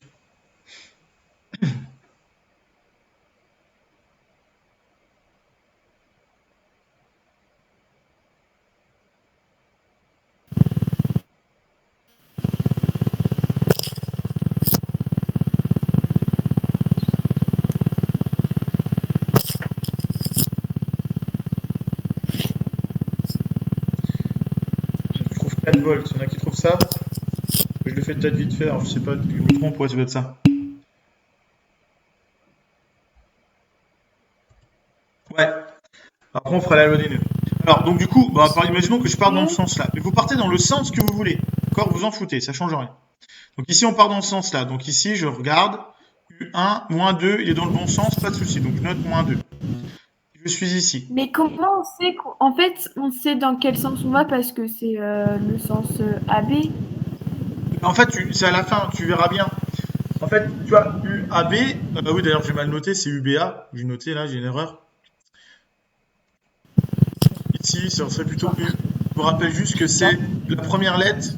Speaker 1: Je trouve 4 volts. Il y en a qui trouvent ça. Je le fais peut-être vite fait. Alors, je sais pas, je me trompe, ouais, ça doit être ça. Ouais. Après, on fera la loi des nœuds. Alors, donc du coup, bah, imaginons que je parte dans ce sens-là. Mais vous partez dans le sens que vous voulez. D'accord? Vous en foutez, ça change rien. Donc ici, on part dans ce sens-là. Donc ici, je regarde. U1, moins 2, il est dans le bon sens, pas de souci. Donc je note moins 2. Je suis ici.
Speaker 4: Mais comment on sait en fait, on sait dans quel sens on va parce que c'est le sens AB.
Speaker 1: En fait, c'est à la fin, tu verras bien. En fait, tu vois, UAB, oui d'ailleurs j'ai mal noté, c'est UBA. J'ai noté là, j'ai une erreur. Ici, ça serait plutôt U. Je vous rappelle juste que c'est la première lettre.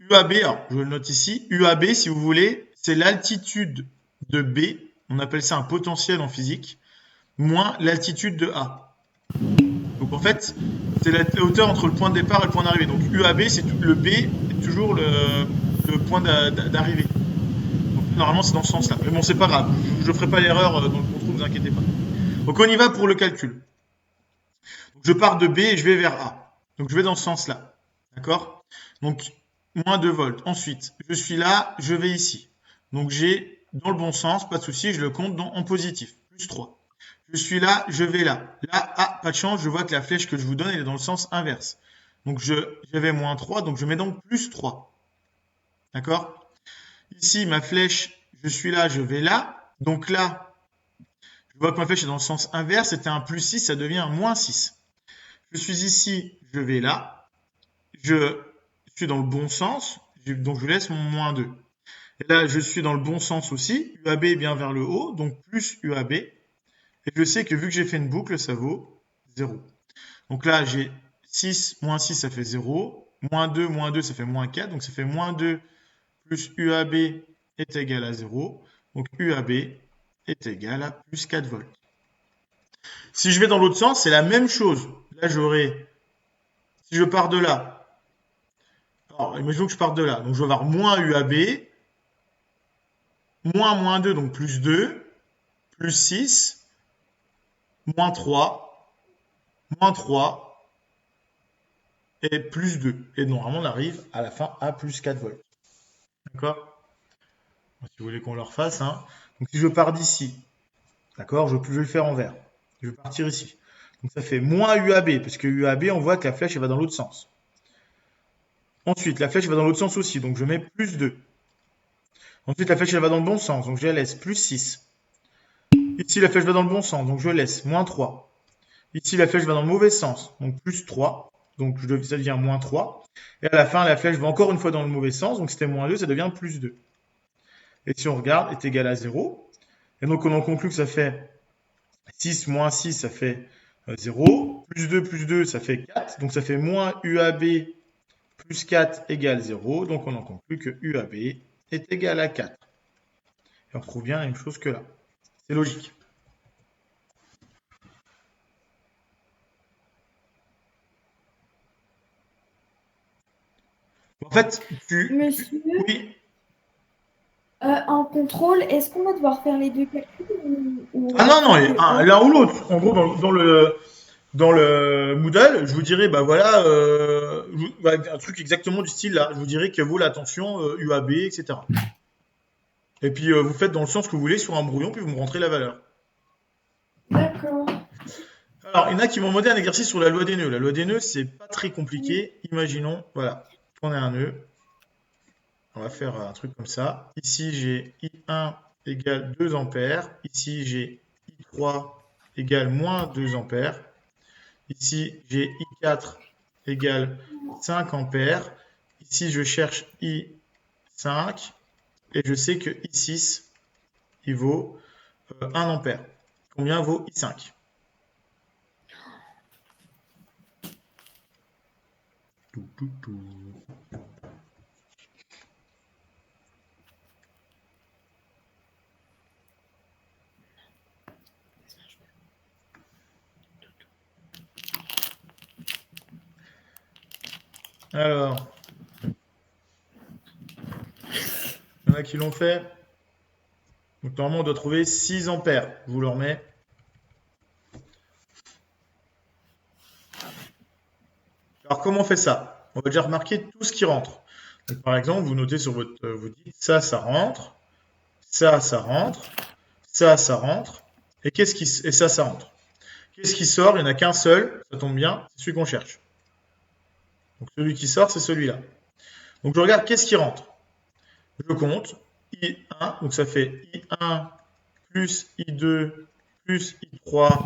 Speaker 1: UAB, alors je le note ici. UAB, si vous voulez, c'est l'altitude de B. On appelle ça un potentiel en physique. Moins l'altitude de A. Donc en fait, c'est la hauteur entre le point de départ et le point d'arrivée. Donc UAB, c'est le B est toujours le point d'arrivée. Donc normalement, c'est dans ce sens-là. Mais bon, c'est pas grave. Je ne ferai pas l'erreur dans le contrôle, vous inquiétez pas. Donc on y va pour le calcul. Donc, je pars de B et je vais vers A. Donc je vais dans ce sens-là. D'accord? Donc moins 2 volts. Ensuite, je suis là, je vais ici. Donc j'ai dans le bon sens, pas de souci, je le compte en positif. Plus 3. Je suis là, je vais là. Là, ah, pas de chance, je vois que la flèche que je vous donne, elle est dans le sens inverse. Donc j'avais moins 3, donc je mets donc plus 3. D'accord? Ici, ma flèche, je suis là, je vais là. Donc là, je vois que ma flèche est dans le sens inverse. C'était un plus 6, ça devient un moins 6. Je suis ici, je vais là. Je suis dans le bon sens, donc je laisse mon moins 2. Et là, je suis dans le bon sens aussi. UAB est bien vers le haut, donc plus UAB. Et je sais que vu que j'ai fait une boucle, ça vaut 0. Donc là, j'ai 6, moins 6, ça fait 0. Moins 2, ça fait moins 4. Donc ça fait moins 2 plus UAB est égal à 0. Donc UAB est égal à plus 4 volts. Si je vais dans l'autre sens, c'est la même chose. Là, j'aurai, si je pars de là, alors imaginons que je parte de là. Donc je vais avoir moins UAB, moins 2, donc plus 2, plus 6, moins 3, est plus 2. Et normalement, on arrive à la fin à plus 4 volts. D'accord? Si vous voulez qu'on le refasse, hein. Donc si je pars d'ici, d'accord, je vais le faire en vert. Je vais partir ici. Donc ça fait moins UAB, parce que UAB, on voit que la flèche elle va dans l'autre sens. Ensuite, la flèche va dans l'autre sens aussi, donc je mets plus 2. Ensuite, la flèche elle va dans le bon sens, donc je la laisse plus 6. Ici, la flèche va dans le bon sens, donc je laisse moins 3. Ici, la flèche va dans le mauvais sens, donc plus 3. Donc ça devient moins 3. Et à la fin, la flèche va encore une fois dans le mauvais sens, donc c'était moins 2, ça devient plus 2. Et si on regarde, est égal à 0. Et donc on en conclut que ça fait 6 moins 6, ça fait 0. Plus 2, ça fait 4. Donc ça fait moins UAB plus 4 égale 0. Donc on en conclut que UAB est égal à 4. Et on retrouve bien la même chose que là. C'est logique. En fait,
Speaker 4: Monsieur,
Speaker 1: Oui.
Speaker 4: en contrôle, est-ce qu'on va devoir faire les deux calculs
Speaker 1: Ah non, l'un ou l'autre. En gros, dans le Moodle, je vous dirais, bah voilà, un truc exactement du style là. Je vous dirais que vaut la tension UAB, etc. Et puis vous faites dans le sens que vous voulez sur un brouillon, puis vous me rentrez la valeur.
Speaker 4: D'accord.
Speaker 1: Alors, il y en a qui m'ont demandé un exercice sur la loi des nœuds. La loi des nœuds, c'est pas très compliqué. Imaginons, voilà, qu'on a un nœud. On va faire un truc comme ça. Ici, j'ai I1 égale 2 ampères. Ici, j'ai I3 égale moins 2 ampères. Ici, j'ai I4 égale 5 ampères. Ici, je cherche I5 et je sais que I6, il vaut 1 ampère. Combien vaut I5? Alors, il y en a qui l'ont fait. Donc normalement, on doit trouver 6 ampères. Je vous le remets. Alors, comment on fait ça? On va déjà remarquer tout ce qui rentre. Donc, par exemple, vous notez sur votre... vous dites ça, ça rentre. Ça, ça rentre. Ça, ça rentre. Et ça rentre. Qu'est-ce qui sort? Il n'y en a qu'un seul. Ça tombe bien. C'est celui qu'on cherche. Donc, celui qui sort, c'est celui-là. Donc, je regarde qu'est-ce qui rentre. Je compte. I1. Donc, ça fait I1 plus I2 plus I3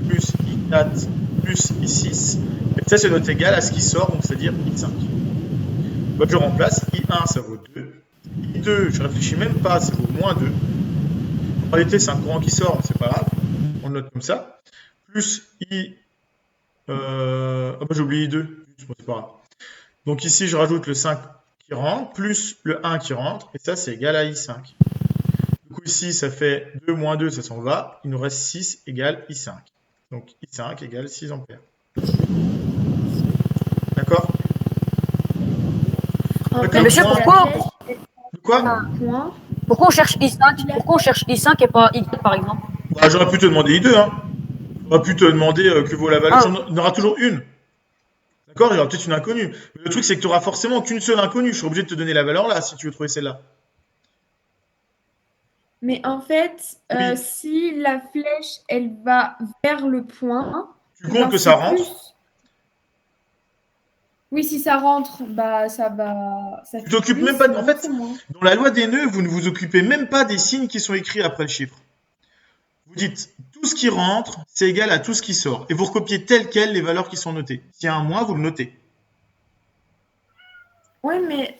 Speaker 1: plus I4 plus I6. Et ça, c'est notre égal à ce qui sort, donc c'est-à-dire I5. Donc, je remplace. I1, ça vaut 2. I2, je réfléchis même pas, ça vaut moins 2. En réalité, c'est un courant qui sort, mais c'est pas grave. On le note comme ça. Plus I... j'ai oublié I2. C'est pas grave. Donc ici, je rajoute le 5 qui rentre, plus le 1 qui rentre, et ça, c'est égal à I5. Du coup, ici, ça fait 2 moins 2, ça s'en va. Il nous reste 6 égale I5. Donc I5 égale 6 ampères. D'accord?
Speaker 2: Mais monsieur, pourquoi
Speaker 1: Quoi?
Speaker 2: on cherche I5? Pourquoi on cherche I5 et pas I4 par exemple?
Speaker 1: Bah, j'aurais pu te demander I2, hein. J'aurais pu te demander que vaut la valeur. Il y en aura toujours une. D'accord? Il y aura peut-être une inconnue. Mais le truc, c'est que tu n'auras forcément qu'une seule inconnue. Je serai obligé de te donner la valeur là si tu veux trouver celle-là.
Speaker 4: Mais en fait,
Speaker 1: Oui.
Speaker 4: si la flèche, elle va vers le point...
Speaker 1: Tu comptes que ça rentre?
Speaker 4: Oui, si ça rentre, bah ça va... Ça
Speaker 1: Tu t'occupes même pas... En fait, dans la loi des nœuds, vous ne vous occupez même pas des signes qui sont écrits après le chiffre. Vous dites, tout ce qui rentre, c'est égal à tout ce qui sort. Et vous recopiez tel quel les valeurs qui sont notées. S'il y a un moins, vous le notez.
Speaker 4: Oui, mais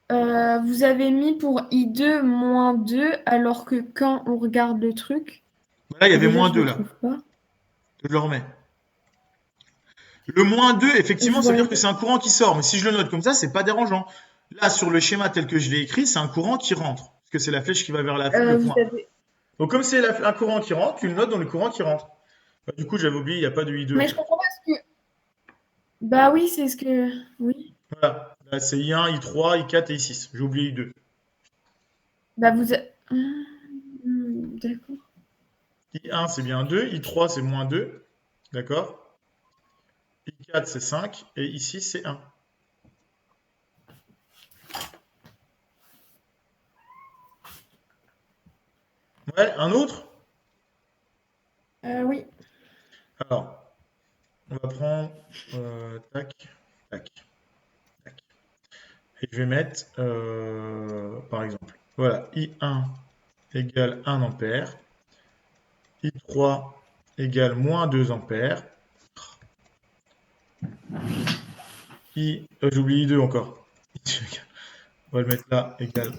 Speaker 4: vous avez mis pour I2 moins 2, alors que quand on regarde le truc...
Speaker 1: Là, il y avait moins 2 là. Je le remets. Le moins 2, effectivement, ça veut dire que c'est un courant qui sort. Mais si je le note comme ça, c'est pas dérangeant. Là, sur le schéma tel que je l'ai écrit, c'est un courant qui rentre. Parce que c'est la flèche qui va vers le point. Donc, comme c'est un courant qui rentre, tu le notes dans le courant qui rentre. Bah, du coup, j'avais oublié, il n'y a pas de I2.
Speaker 4: Mais je comprends pas ce que... Bah oui, c'est ce que... Oui.
Speaker 1: Voilà. Là, c'est I1, I3, I4 et I6. J'ai oublié I2.
Speaker 4: Bah vous... D'accord.
Speaker 1: I1, c'est bien 2. I3, c'est moins 2. D'accord? I4, c'est 5. Et ici, c'est 1. Ouais, un autre?
Speaker 4: Oui.
Speaker 1: Alors, on va prendre... tac, tac, tac. Et je vais mettre, par exemple, voilà, I1 égale 1 ampère. I3 égale moins 2 ampères. J'ai oublié I2 encore. On va le mettre là, égale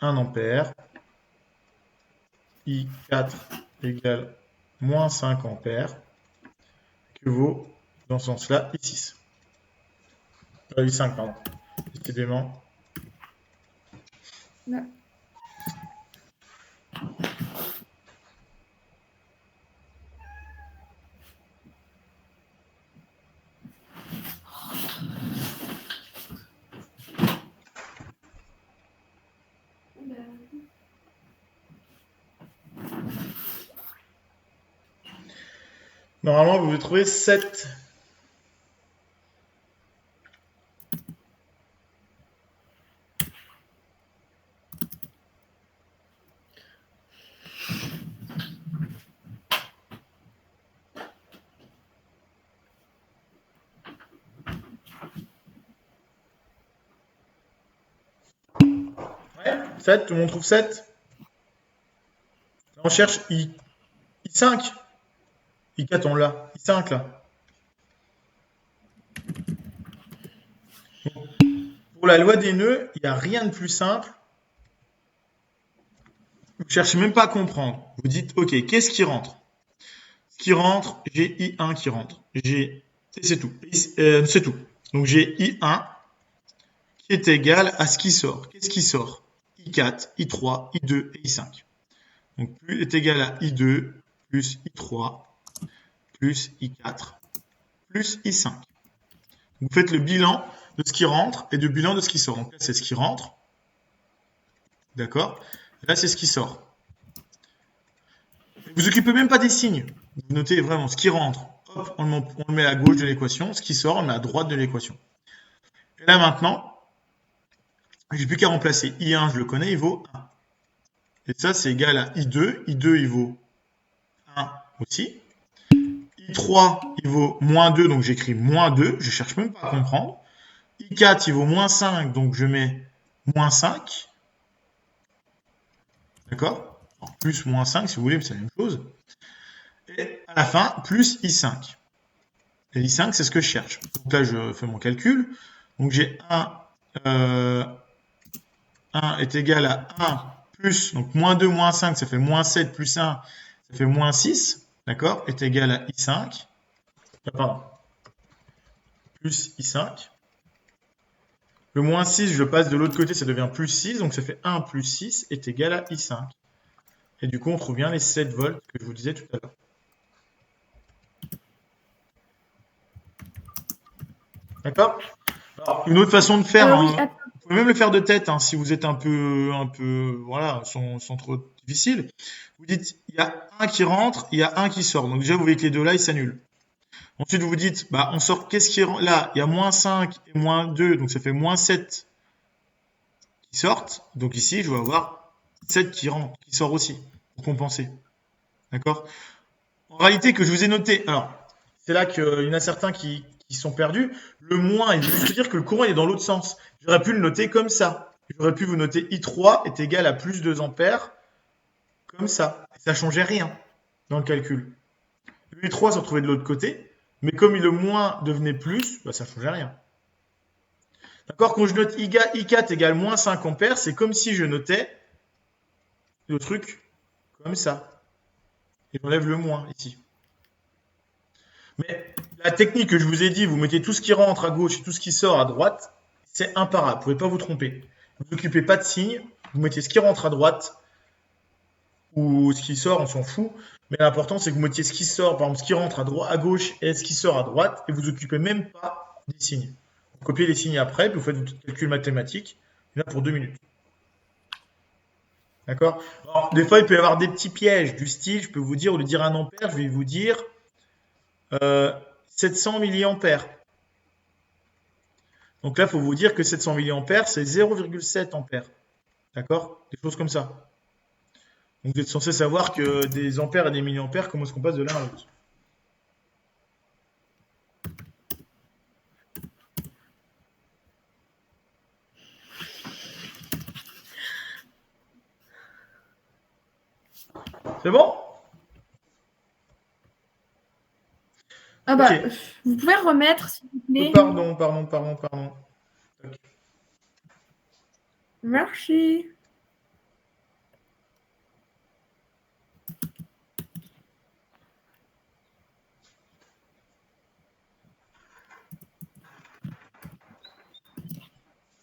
Speaker 1: 1 ampère. I4 égale moins 5 ampères, que vaut, dans ce sens-là, I6. I5, pardon. Décidément.
Speaker 4: Ouais.
Speaker 1: Normalement, vous devez trouver 7. Ouais, 7, tout le monde trouve 7. Là, on cherche I5. I4, on l'a. I5, là. Pour la loi des nœuds, il n'y a rien de plus simple. Vous ne cherchez même pas à comprendre. Vous dites, OK, qu'est-ce qui rentre? Ce qui rentre, j'ai I1 qui rentre. Et c'est tout. C'est tout. Donc j'ai I1 qui est égal à ce qui sort. Qu'est-ce qui sort? I4, I3, I2 et I5. Donc plus est égal à I2 plus I3 plus I4 plus I5. Vous faites le bilan de ce qui rentre et le bilan de ce qui sort. Donc là, c'est ce qui rentre. D'accord? Là, c'est ce qui sort. Vous vous occupez même pas des signes. Vous notez vraiment ce qui rentre. Hop, on le met à gauche de l'équation. Ce qui sort, on le met à droite de l'équation. Et là, maintenant, j'ai plus qu'à remplacer. I1, je le connais, il vaut 1. Et ça, c'est égal à I2. I2, il vaut 1 aussi. I3, il vaut moins 2, donc j'écris moins 2. Je cherche même pas à comprendre. I4, il vaut moins 5, donc je mets moins 5. D'accord? Plus moins 5, si vous voulez, c'est la même chose. Et à la fin, plus I5. Et I5, c'est ce que je cherche. Donc là, je fais mon calcul. Donc j'ai 1 est égal à 1 plus, donc moins 2, moins 5, ça fait moins 7, plus 1, ça fait moins 6, d'accord, est égal à I5, pardon, plus I5. Le moins 6, je le passe de l'autre côté, ça devient plus 6, donc ça fait 1 plus 6 est égal à I5. Et du coup, on trouve bien les 7 volts que je vous disais tout à l'heure. D'accord? Alors, une autre façon de faire,
Speaker 4: Oui,
Speaker 1: hein, vous pouvez même le faire de tête, hein, si vous êtes un peu, voilà, sans trop difficile. Vous dites, il y a un qui rentre, il y a un qui sort. Donc déjà, vous voyez que les deux là, ils s'annulent. Ensuite, vous vous dites, bah, on sort, qu'est-ce qui est là? Il y a moins 5 et moins 2, donc ça fait moins 7 qui sortent. Donc ici, je vais avoir 7 qui rentrent, qui sort aussi, pour compenser. D'accord? En réalité, que je vous ai noté, alors, c'est là qu'il y en a certains qui sont perdus. Le moins, il veut juste dire que le courant est dans l'autre sens. J'aurais pu le noter comme ça. J'aurais pu vous noter I3 est égal à plus 2 ampères, comme ça. Ça ne changeait rien dans le calcul. Le I3 se retrouvait de l'autre côté, mais comme le moins devenait plus, bah, ça ne changeait rien. D'accord? Quand je note I4 égale moins 5 ampères, c'est comme si je notais le truc comme ça. Et j'enlève le moins ici. Mais la technique que je vous ai dit, vous mettez tout ce qui rentre à gauche et tout ce qui sort à droite, c'est imparable. Vous ne pouvez pas vous tromper. Vous ne vous occupez pas de signes, vous mettez ce qui rentre à droite ou ce qui sort, on s'en fout. Mais l'important, c'est que vous mettiez ce qui sort, par exemple, ce qui rentre à gauche et ce qui sort à droite, et vous vous occupez même pas des signes. Vous copiez les signes après, puis vous faites votre calcul mathématique, et là pour 2 minutes. D'accord? Alors, des fois, il peut y avoir des petits pièges du style, je peux vous dire, au lieu de dire 1 ampère, je vais vous dire 700 milliampères. Donc là, il faut vous dire que 700 milliampères, c'est 0,7 ampères. D'accord? Des choses comme ça. Donc vous êtes censé savoir que des ampères et des milliampères, comment est-ce qu'on passe de l'un à l'autre? C'est bon?
Speaker 4: Ah bah,
Speaker 1: Ok.
Speaker 4: vous pouvez remettre, s'il vous plaît.
Speaker 1: Pardon.
Speaker 4: Merci.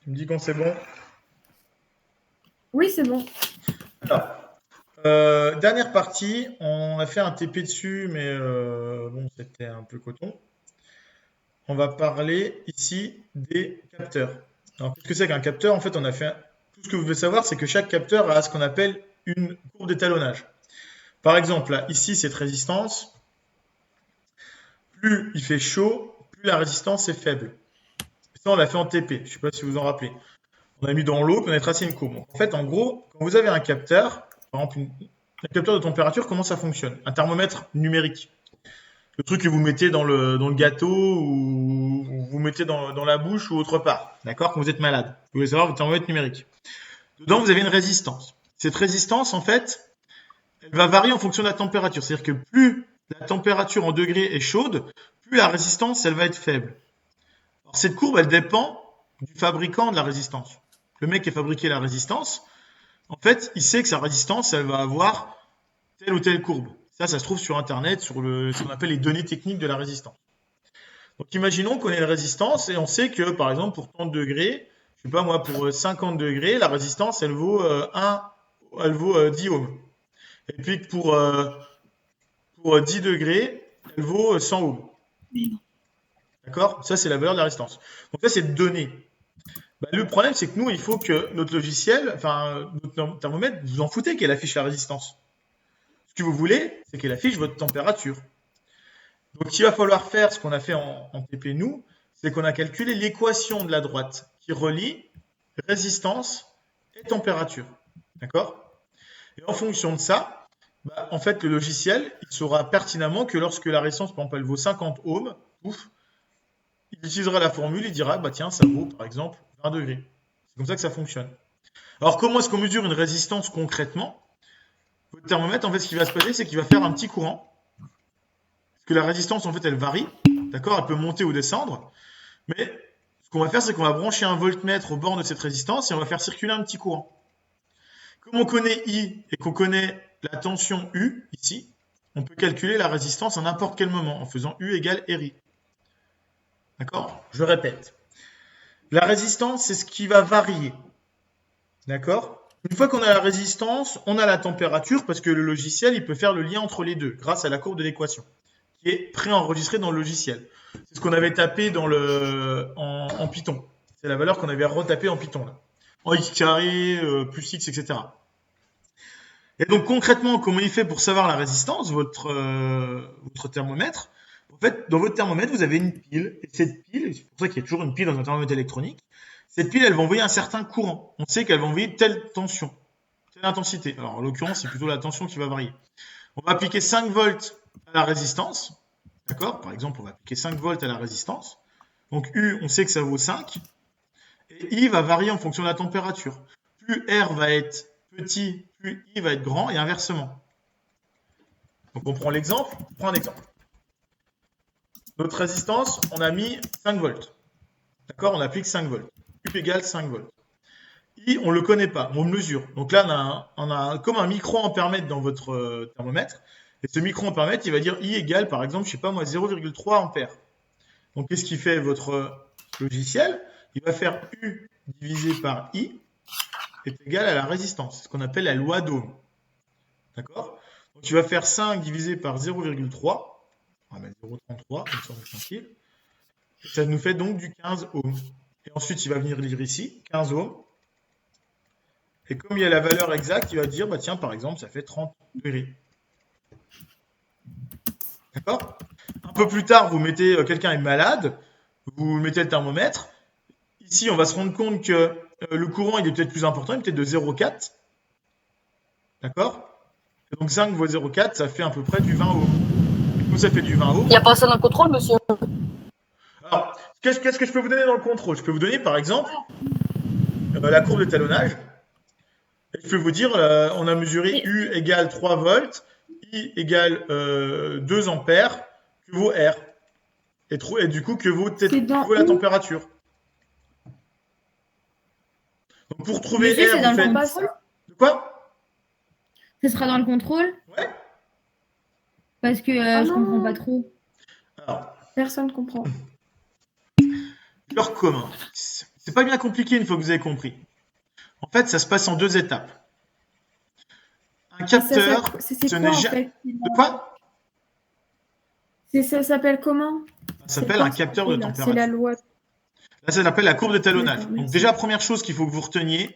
Speaker 1: Tu me dis quand c'est bon?
Speaker 4: Oui, c'est bon.
Speaker 1: Alors, dernière partie, on a fait un TP dessus, mais bon, c'était un peu coton. On va parler ici des capteurs. Alors, qu'est-ce que c'est qu'un capteur? En fait, on a fait tout ce que vous devez savoir, c'est que chaque capteur a ce qu'on appelle une courbe d'étalonnage. Par exemple, là, ici, cette résistance, plus il fait chaud, plus la résistance est faible. Ça, on l'a fait en TP. Je ne sais pas si vous en rappelez. On a mis dans l'eau, puis on a tracé une courbe. Donc, en fait, en gros, quand vous avez un capteur, par exemple, un capteur de température, comment ça fonctionne? Un thermomètre numérique. Le truc que vous mettez dans le gâteau ou vous mettez dans la bouche ou autre part. D'accord? Quand vous êtes malade. Vous voulez savoir votre thermomètre numérique. Dedans, vous avez une résistance. Cette résistance, en fait, elle va varier en fonction de la température. C'est-à-dire que plus la température en degrés est chaude, plus la résistance, elle va être faible. Alors, cette courbe, elle dépend du fabricant de la résistance. Le mec qui a fabriqué la résistance, en fait, il sait que sa résistance, elle va avoir telle ou telle courbe. Ça se trouve sur Internet, sur ce qu'on appelle les données techniques de la résistance. Donc, imaginons qu'on ait une résistance et on sait que, par exemple, pour 30 degrés, je sais pas moi, pour 50 degrés, la résistance, elle vaut 10 ohms. Et puis que pour 10 degrés, elle vaut 100 ohms. D'accord? Ça, c'est la valeur de la résistance. Donc ça, c'est donné. Bah, le problème, c'est que nous, il faut que notre logiciel, enfin, notre thermomètre, vous en foutez qu'elle affiche la résistance. Ce que vous voulez, c'est qu'elle affiche votre température. Donc, ce qu'il va falloir faire, ce qu'on a fait en TP nous, c'est qu'on a calculé l'équation de la droite qui relie résistance et température. D'accord? Et en fonction de ça, bah, en fait, le logiciel, il saura pertinemment que lorsque la résistance, par exemple, elle vaut 50 ohms, ouf, il utilisera la formule, il dira, bah tiens, ça vaut, par exemple, 20 degrés. C'est comme ça que ça fonctionne. Alors, comment est-ce qu'on mesure une résistance concrètement? Votre thermomètre, en fait, ce qui va se passer, c'est qu'il va faire un petit courant. Parce que la résistance, en fait, elle varie. D'accord? Elle peut monter ou descendre. Mais ce qu'on va faire, c'est qu'on va brancher un voltmètre au bord de cette résistance et on va faire circuler un petit courant. Comme on connaît I et qu'on connaît la tension U, ici, on peut calculer la résistance à n'importe quel moment en faisant U égale RI. D'accord? Je répète. La résistance, c'est ce qui va varier. D'accord? Une fois qu'on a la résistance, on a la température parce que le logiciel, il peut faire le lien entre les deux grâce à la courbe de l'équation qui est préenregistrée dans le logiciel. C'est ce qu'on avait tapé en Python. C'est la valeur qu'on avait retapée en Python. Là. En x carré, plus x, etc. Et donc concrètement, comment il fait pour savoir la résistance, votre thermomètre? En fait, dans votre thermomètre, vous avez une pile. Et cette pile, c'est pour ça qu'il y a toujours une pile dans un thermomètre électronique, cette pile, elle va envoyer un certain courant. On sait qu'elle va envoyer telle tension, telle intensité. Alors, en l'occurrence, c'est plutôt la tension qui va varier. On va appliquer 5 volts à la résistance. D'accord? Par exemple, on va appliquer 5 volts à la résistance. Donc, U, on sait que ça vaut 5. Et I va varier en fonction de la température. Plus R va être petit, plus I va être grand, et inversement. Donc, on prend l'exemple. On prend un exemple. Notre résistance, on a mis 5 volts. D'accord? On applique 5 volts. U égale 5 volts. I, on ne le connaît pas, on le mesure. Donc là, on a comme un micro-ampèremètre dans votre thermomètre. Et ce micro-ampèremètre, il va dire I égale, par exemple, je sais pas moi, 0,3 ampères. Donc qu'est-ce qu'il fait votre logiciel? Il va faire U divisé par I est égal à la résistance. C'est ce qu'on appelle la loi d'Ohm. D'accord? Donc il va faire 5 divisé par 0,3. On va mettre 0,33, comme ça on est tranquille. Et ça nous fait donc du 15 ohms. Et ensuite, il va venir lire ici, 15 ohms. Et comme il y a la valeur exacte, il va dire, bah tiens, par exemple, ça fait 30 degrés. D'accord? Un peu plus tard, vous mettez quelqu'un est malade, vous mettez le thermomètre. Ici, on va se rendre compte que le courant il est peut-être plus important, il est peut-être de 0,4. D'accord? Et donc 5 fois 0,4, ça fait à peu près du 20 ohms. Du coup, ça fait du 20 ohms.
Speaker 2: Il n'y a pas ça dans le contrôle, monsieur.
Speaker 1: Alors, qu'est-ce que je peux vous donner dans le contrôle? Je peux vous donner, par exemple, la courbe de talonnage. Et je peux vous dire, on a mesuré U égale 3 volts, I égale 2 ampères, que vaut R. Et du coup, que vaut la température. Donc, pour trouver
Speaker 3: Monsieur,
Speaker 1: R,
Speaker 3: c'est dans
Speaker 1: vous
Speaker 3: le
Speaker 1: faites...
Speaker 3: contrôle.
Speaker 1: De quoi?
Speaker 3: Ce sera dans le contrôle?
Speaker 1: Ouais.
Speaker 3: Parce que je
Speaker 4: non.
Speaker 3: comprends pas trop.
Speaker 1: Alors,
Speaker 4: Personne ne comprend.
Speaker 1: leur commun. C'est pas bien compliqué une fois que vous avez compris. En fait, ça se passe en 2 étapes. Un capteur,
Speaker 4: C'est
Speaker 1: ce
Speaker 4: quoi
Speaker 1: n'est
Speaker 4: en
Speaker 1: jamais...
Speaker 4: fait?
Speaker 1: De quoi?
Speaker 4: Ça s'appelle comment?
Speaker 1: Ça s'appelle un capteur de température.
Speaker 4: C'est la loi.
Speaker 1: Là, ça s'appelle la courbe de talonnage.
Speaker 4: D'accord,
Speaker 1: Donc
Speaker 4: merci.
Speaker 1: déjà, première chose qu'il faut que vous reteniez,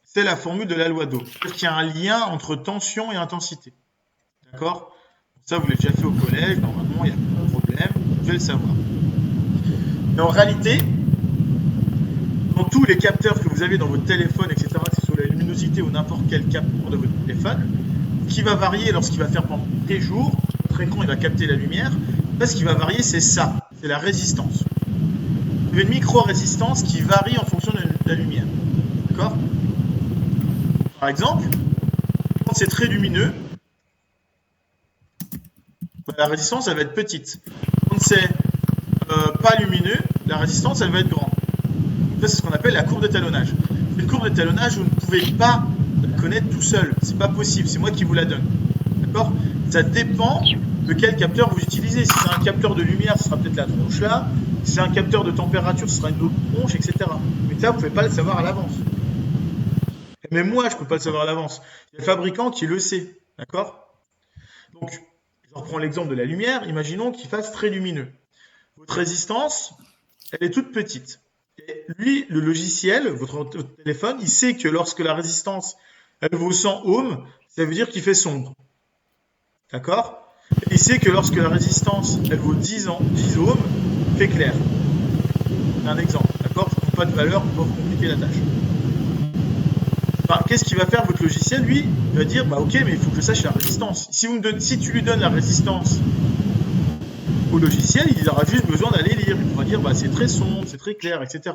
Speaker 1: c'est la formule de la loi d'Ohm. C'est-à-dire qu'il y a un lien entre tension et intensité. D'accord? Ça, vous l'avez déjà fait au collège, normalement, il n'y a pas de problème, vous devez le savoir. Mais en réalité, dans tous les capteurs que vous avez dans votre téléphone, etc., que ce soit la luminosité ou n'importe quel capteur de votre téléphone, qui va varier lorsqu'il va faire pendant des jours, votre écran il va capter la lumière, ce qui va varier, c'est ça, c'est la résistance. Vous avez une micro-résistance qui varie en fonction de la lumière. D'accord? Par exemple, quand c'est très lumineux, la résistance elle va être petite. Quand c'est pas lumineux, la résistance elle va être grande. Ça c'est ce qu'on appelle la courbe de talonnage. Une courbe de talonnage, vous ne pouvez pas la connaître tout seul. C'est pas possible, c'est moi qui vous la donne. D'accord? Ça dépend de quel capteur vous utilisez. Si c'est un capteur de lumière, ce sera peut-être la tronche là. Si c'est un capteur de température, ce sera une autre tronche, etc. Mais ça, vous ne pouvez pas le savoir à l'avance. Même moi, je ne peux pas le savoir à l'avance. Il y a le fabricant qui le sait. D'accord? Donc, je reprends l'exemple de la lumière. Imaginons qu'il fasse très lumineux. Votre résistance, elle est toute petite. Et lui, le logiciel, votre téléphone, il sait que lorsque la résistance, elle vaut 100 ohms, ça veut dire qu'il fait sombre. D'accord? Il sait que lorsque la résistance, elle vaut 10 ohms, il fait clair. C'est un exemple. D'accord? Je ne prends pas de valeur pour pas vous compliquer la tâche. Enfin, qu'est-ce qu'il va faire votre logiciel? Lui, il va dire, bah ok, mais il faut que je sache la résistance. Si tu lui donnes la résistance au logiciel, il aura juste besoin d'aller lire. Il pourra dire, bah c'est très sombre, c'est très clair, etc.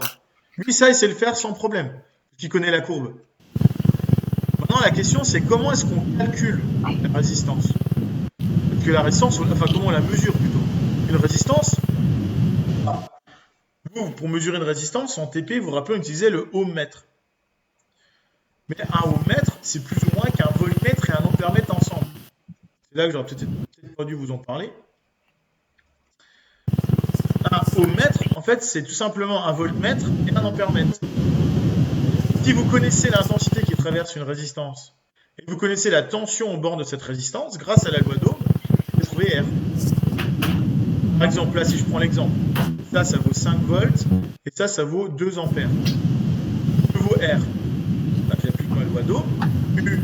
Speaker 1: Lui, ça, il sait le faire sans problème, parce qu'il connaît la courbe. Maintenant, la question, c'est comment est-ce qu'on calcule la résistance? Parce que la résistance, enfin, comment on la mesure plutôt? Une résistance, vous, pour mesurer une résistance, en TP, vous vous rappelez, on utilisait le ohmmètre. Mais un ohmmètre, c'est plus ou moins qu'un voltmètre et un ampèremètre ensemble. C'est là que j'aurais peut-être pas dû vous en parler. Un ohmmètre, en fait, c'est tout simplement un voltmètre et un ampèremètre. Si vous connaissez l'intensité qui traverse une résistance et que vous connaissez la tension au bord de cette résistance, grâce à la loi d'Ohm, vous pouvez trouver R. Par exemple, là, si je prends l'exemple, ça vaut 5 volts et ça vaut 2 ampères. Que vaut R? J'applique ma loi d'Ohm. U,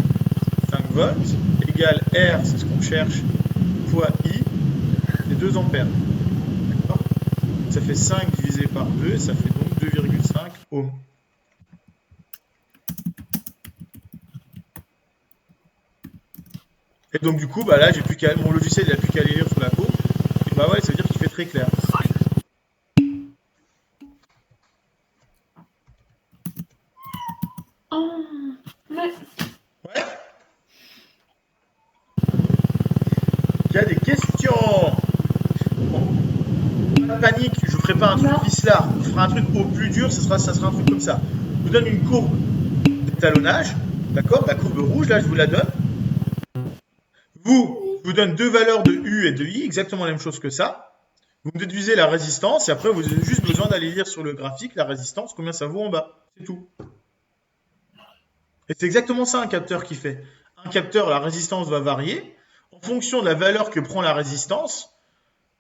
Speaker 1: 5 volts, égale R, c'est ce qu'on cherche, fois I, c'est 2 ampères. D'accord? Ça fait 5 divisé par 2, ça fait donc 2,5 ohms. Et donc du coup, bah là, mon logiciel, il n'a plus qu'à aller lire sur la courbe. Et bah ouais, ça veut dire qu'il fait très clair.
Speaker 4: Oh, ouais.
Speaker 1: Ouais. Il y a des questions. Bon. Pas de panique, je ne ferai pas un truc vicelard. Je ferai un truc au plus dur, ça sera un truc comme ça. Je vous donne une courbe d'étalonnage. D'accord? La courbe rouge, là, je vous la donne. Je vous donne deux valeurs de U et de I, exactement la même chose que ça. Vous me déduisez la résistance et après, vous avez juste besoin d'aller lire sur le graphique la résistance, combien ça vaut en bas. C'est tout. Et c'est exactement ça un capteur qui fait. Un capteur, la résistance va varier. En fonction de la valeur que prend la résistance,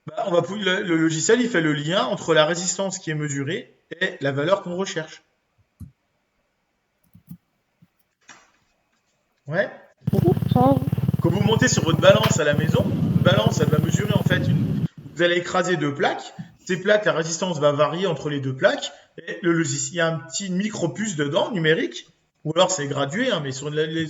Speaker 1: bah, le logiciel il fait le lien entre la résistance qui est mesurée et la valeur qu'on recherche. Ouais. Quand vous montez sur votre balance à la maison, votre balance elle va mesurer en fait vous allez écraser deux plaques. Ces plaques, la résistance va varier entre les deux plaques. Et il y a un petit micro-puce dedans, numérique, ou alors c'est gradué, hein, mais sur les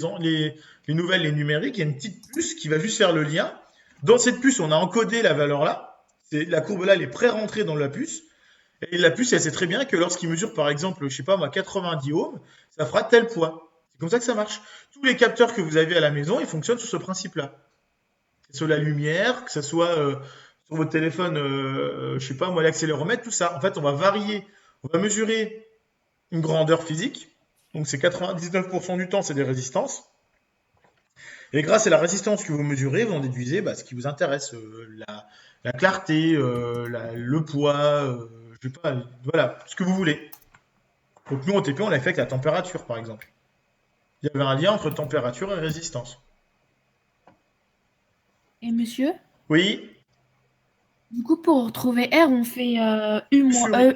Speaker 1: nouvelles, les numériques, il y a une petite puce qui va juste faire le lien. Dans cette puce, on a encodé la valeur là. La courbe là, elle est pré-rentrée dans la puce. Et la puce, elle sait très bien que lorsqu'il mesure, par exemple, je sais pas moi, 90 ohms, ça fera tel poids. C'est comme ça que ça marche. Tous les capteurs que vous avez à la maison, ils fonctionnent sur ce principe-là. Que ce soit la lumière, que ce soit sur votre téléphone, je sais pas moi, l'accéléromètre, tout ça. En fait, on va varier, on va mesurer une grandeur physique. Donc c'est 99% du temps, c'est des résistances. Et grâce à la résistance que vous mesurez, vous en déduisez ce qui vous intéresse, la clarté, le poids, je sais pas, voilà, ce que vous voulez. Donc nous, en TP, on l'a fait avec la température, par exemple. Il y avait un lien entre température et résistance.
Speaker 4: Et monsieur,
Speaker 1: Oui,
Speaker 4: du coup, pour retrouver R, on fait U moins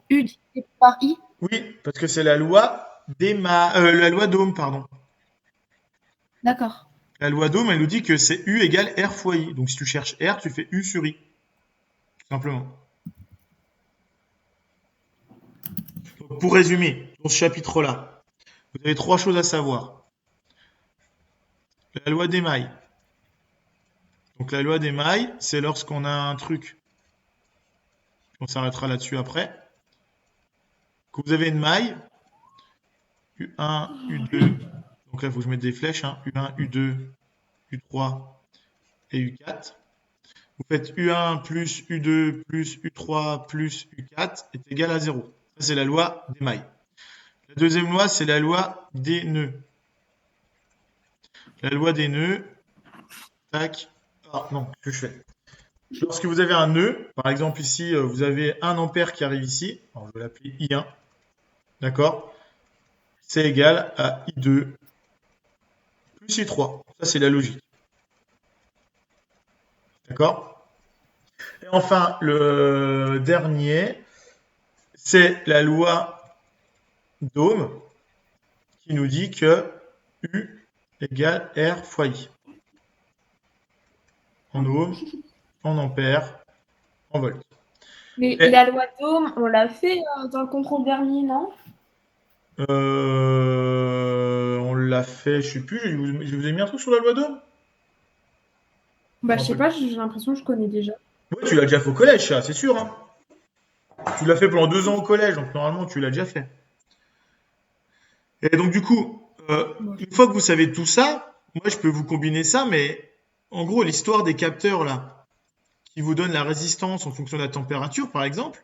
Speaker 4: U divisé par I.
Speaker 1: oui, parce que c'est la loi la loi d'Ohm, pardon.
Speaker 4: D'accord.
Speaker 1: La loi d'Ohm, elle nous dit que c'est U égale R fois I. Donc si tu cherches R, tu fais U sur I. Tout simplement. Donc, pour résumer, dans ce chapitre-là, vous avez trois choses à savoir. La loi des mailles. Donc la loi des mailles, c'est lorsqu'on a un truc, on s'arrêtera là-dessus après, que vous avez une maille, U1, U2, donc là il faut que je mette des flèches, hein, U1, U2, U3 et U4. Vous faites U1 plus U2 plus U3 plus U4 est égal à 0. Ça c'est la loi des mailles. La deuxième loi, c'est la loi des nœuds. La loi des nœuds, tac, ah non, qu'est-ce que je fais? Lorsque vous avez un nœud, par exemple ici, vous avez 1 ampère qui arrive ici, alors je vais l'appeler I1, d'accord? C'est égal à I2 plus I3. Ça, c'est la logique. D'accord? Et enfin, le dernier, c'est la loi d'Ohm qui nous dit que U égale R fois I. En ohm, en ampères, en volts.
Speaker 4: Mais
Speaker 1: Et-
Speaker 4: la loi d'Ohm, on l'a fait dans le contrôle dernier, non?
Speaker 1: On l'a fait, je sais plus, je vous ai mis un truc sur la loi d'Ohm?
Speaker 4: Bah, je sais pas, j'ai l'impression que je connais déjà.
Speaker 1: Oui, tu l'as déjà fait au collège, ça, c'est sûr, hein. Tu l'as fait pendant 2 ans au collège, donc normalement tu l'as déjà fait. Et donc du coup, une fois que vous savez tout ça, moi je peux vous combiner ça, mais en gros l'histoire des capteurs là, qui vous donnent la résistance en fonction de la température par exemple,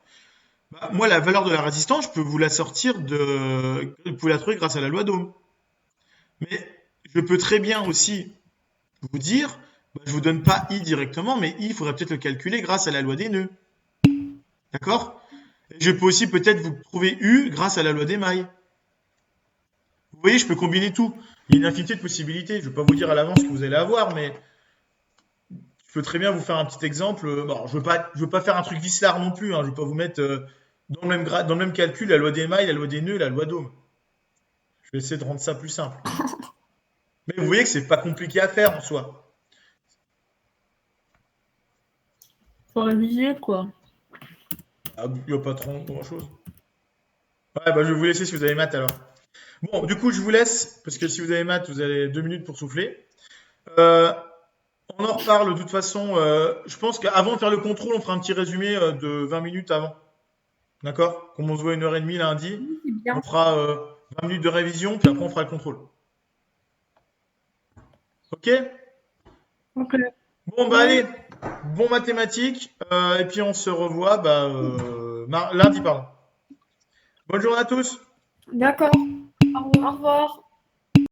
Speaker 1: moi la valeur de la résistance, je peux vous la sortir vous pouvez la trouver grâce à la loi d'Ohm. Mais je peux très bien aussi vous dire, je vous donne pas I directement, mais I, il faudrait peut-être le calculer grâce à la loi des nœuds. D'accord? Je peux aussi peut-être vous trouver U grâce à la loi des mailles. Vous voyez, je peux combiner tout. Il y a une infinité de possibilités. Je ne vais pas vous dire à l'avance ce que vous allez avoir, mais je peux très bien vous faire un petit exemple. Bon, je veux pas faire un truc vicelard non plus. Hein. Je ne vais pas vous mettre dans le même calcul la loi des mailles, la loi des nœuds, la loi d'Ohm. Je vais essayer de rendre ça plus simple. Mais vous voyez que c'est pas compliqué à faire en soi.
Speaker 4: Faut réviser, quoi.
Speaker 1: Il n'y a pas trop grand-chose. Ouais, je vais vous laisser si vous avez maths alors. Bon, du coup, je vous laisse, parce que si vous avez maths, vous avez 2 minutes pour souffler. On en reparle de toute façon. Je pense qu'avant de faire le contrôle, on fera un petit résumé de 20 minutes avant. D'accord? Comme on se voit 1h30 lundi,
Speaker 4: C'est bien.
Speaker 1: on fera 20 minutes de révision, puis après on fera le contrôle. Ok?
Speaker 4: Donc,
Speaker 1: Bon, allez, bon mathématiques, et puis on se revoit lundi, pardon. Bonne journée à tous!
Speaker 4: d'accord. Au revoir.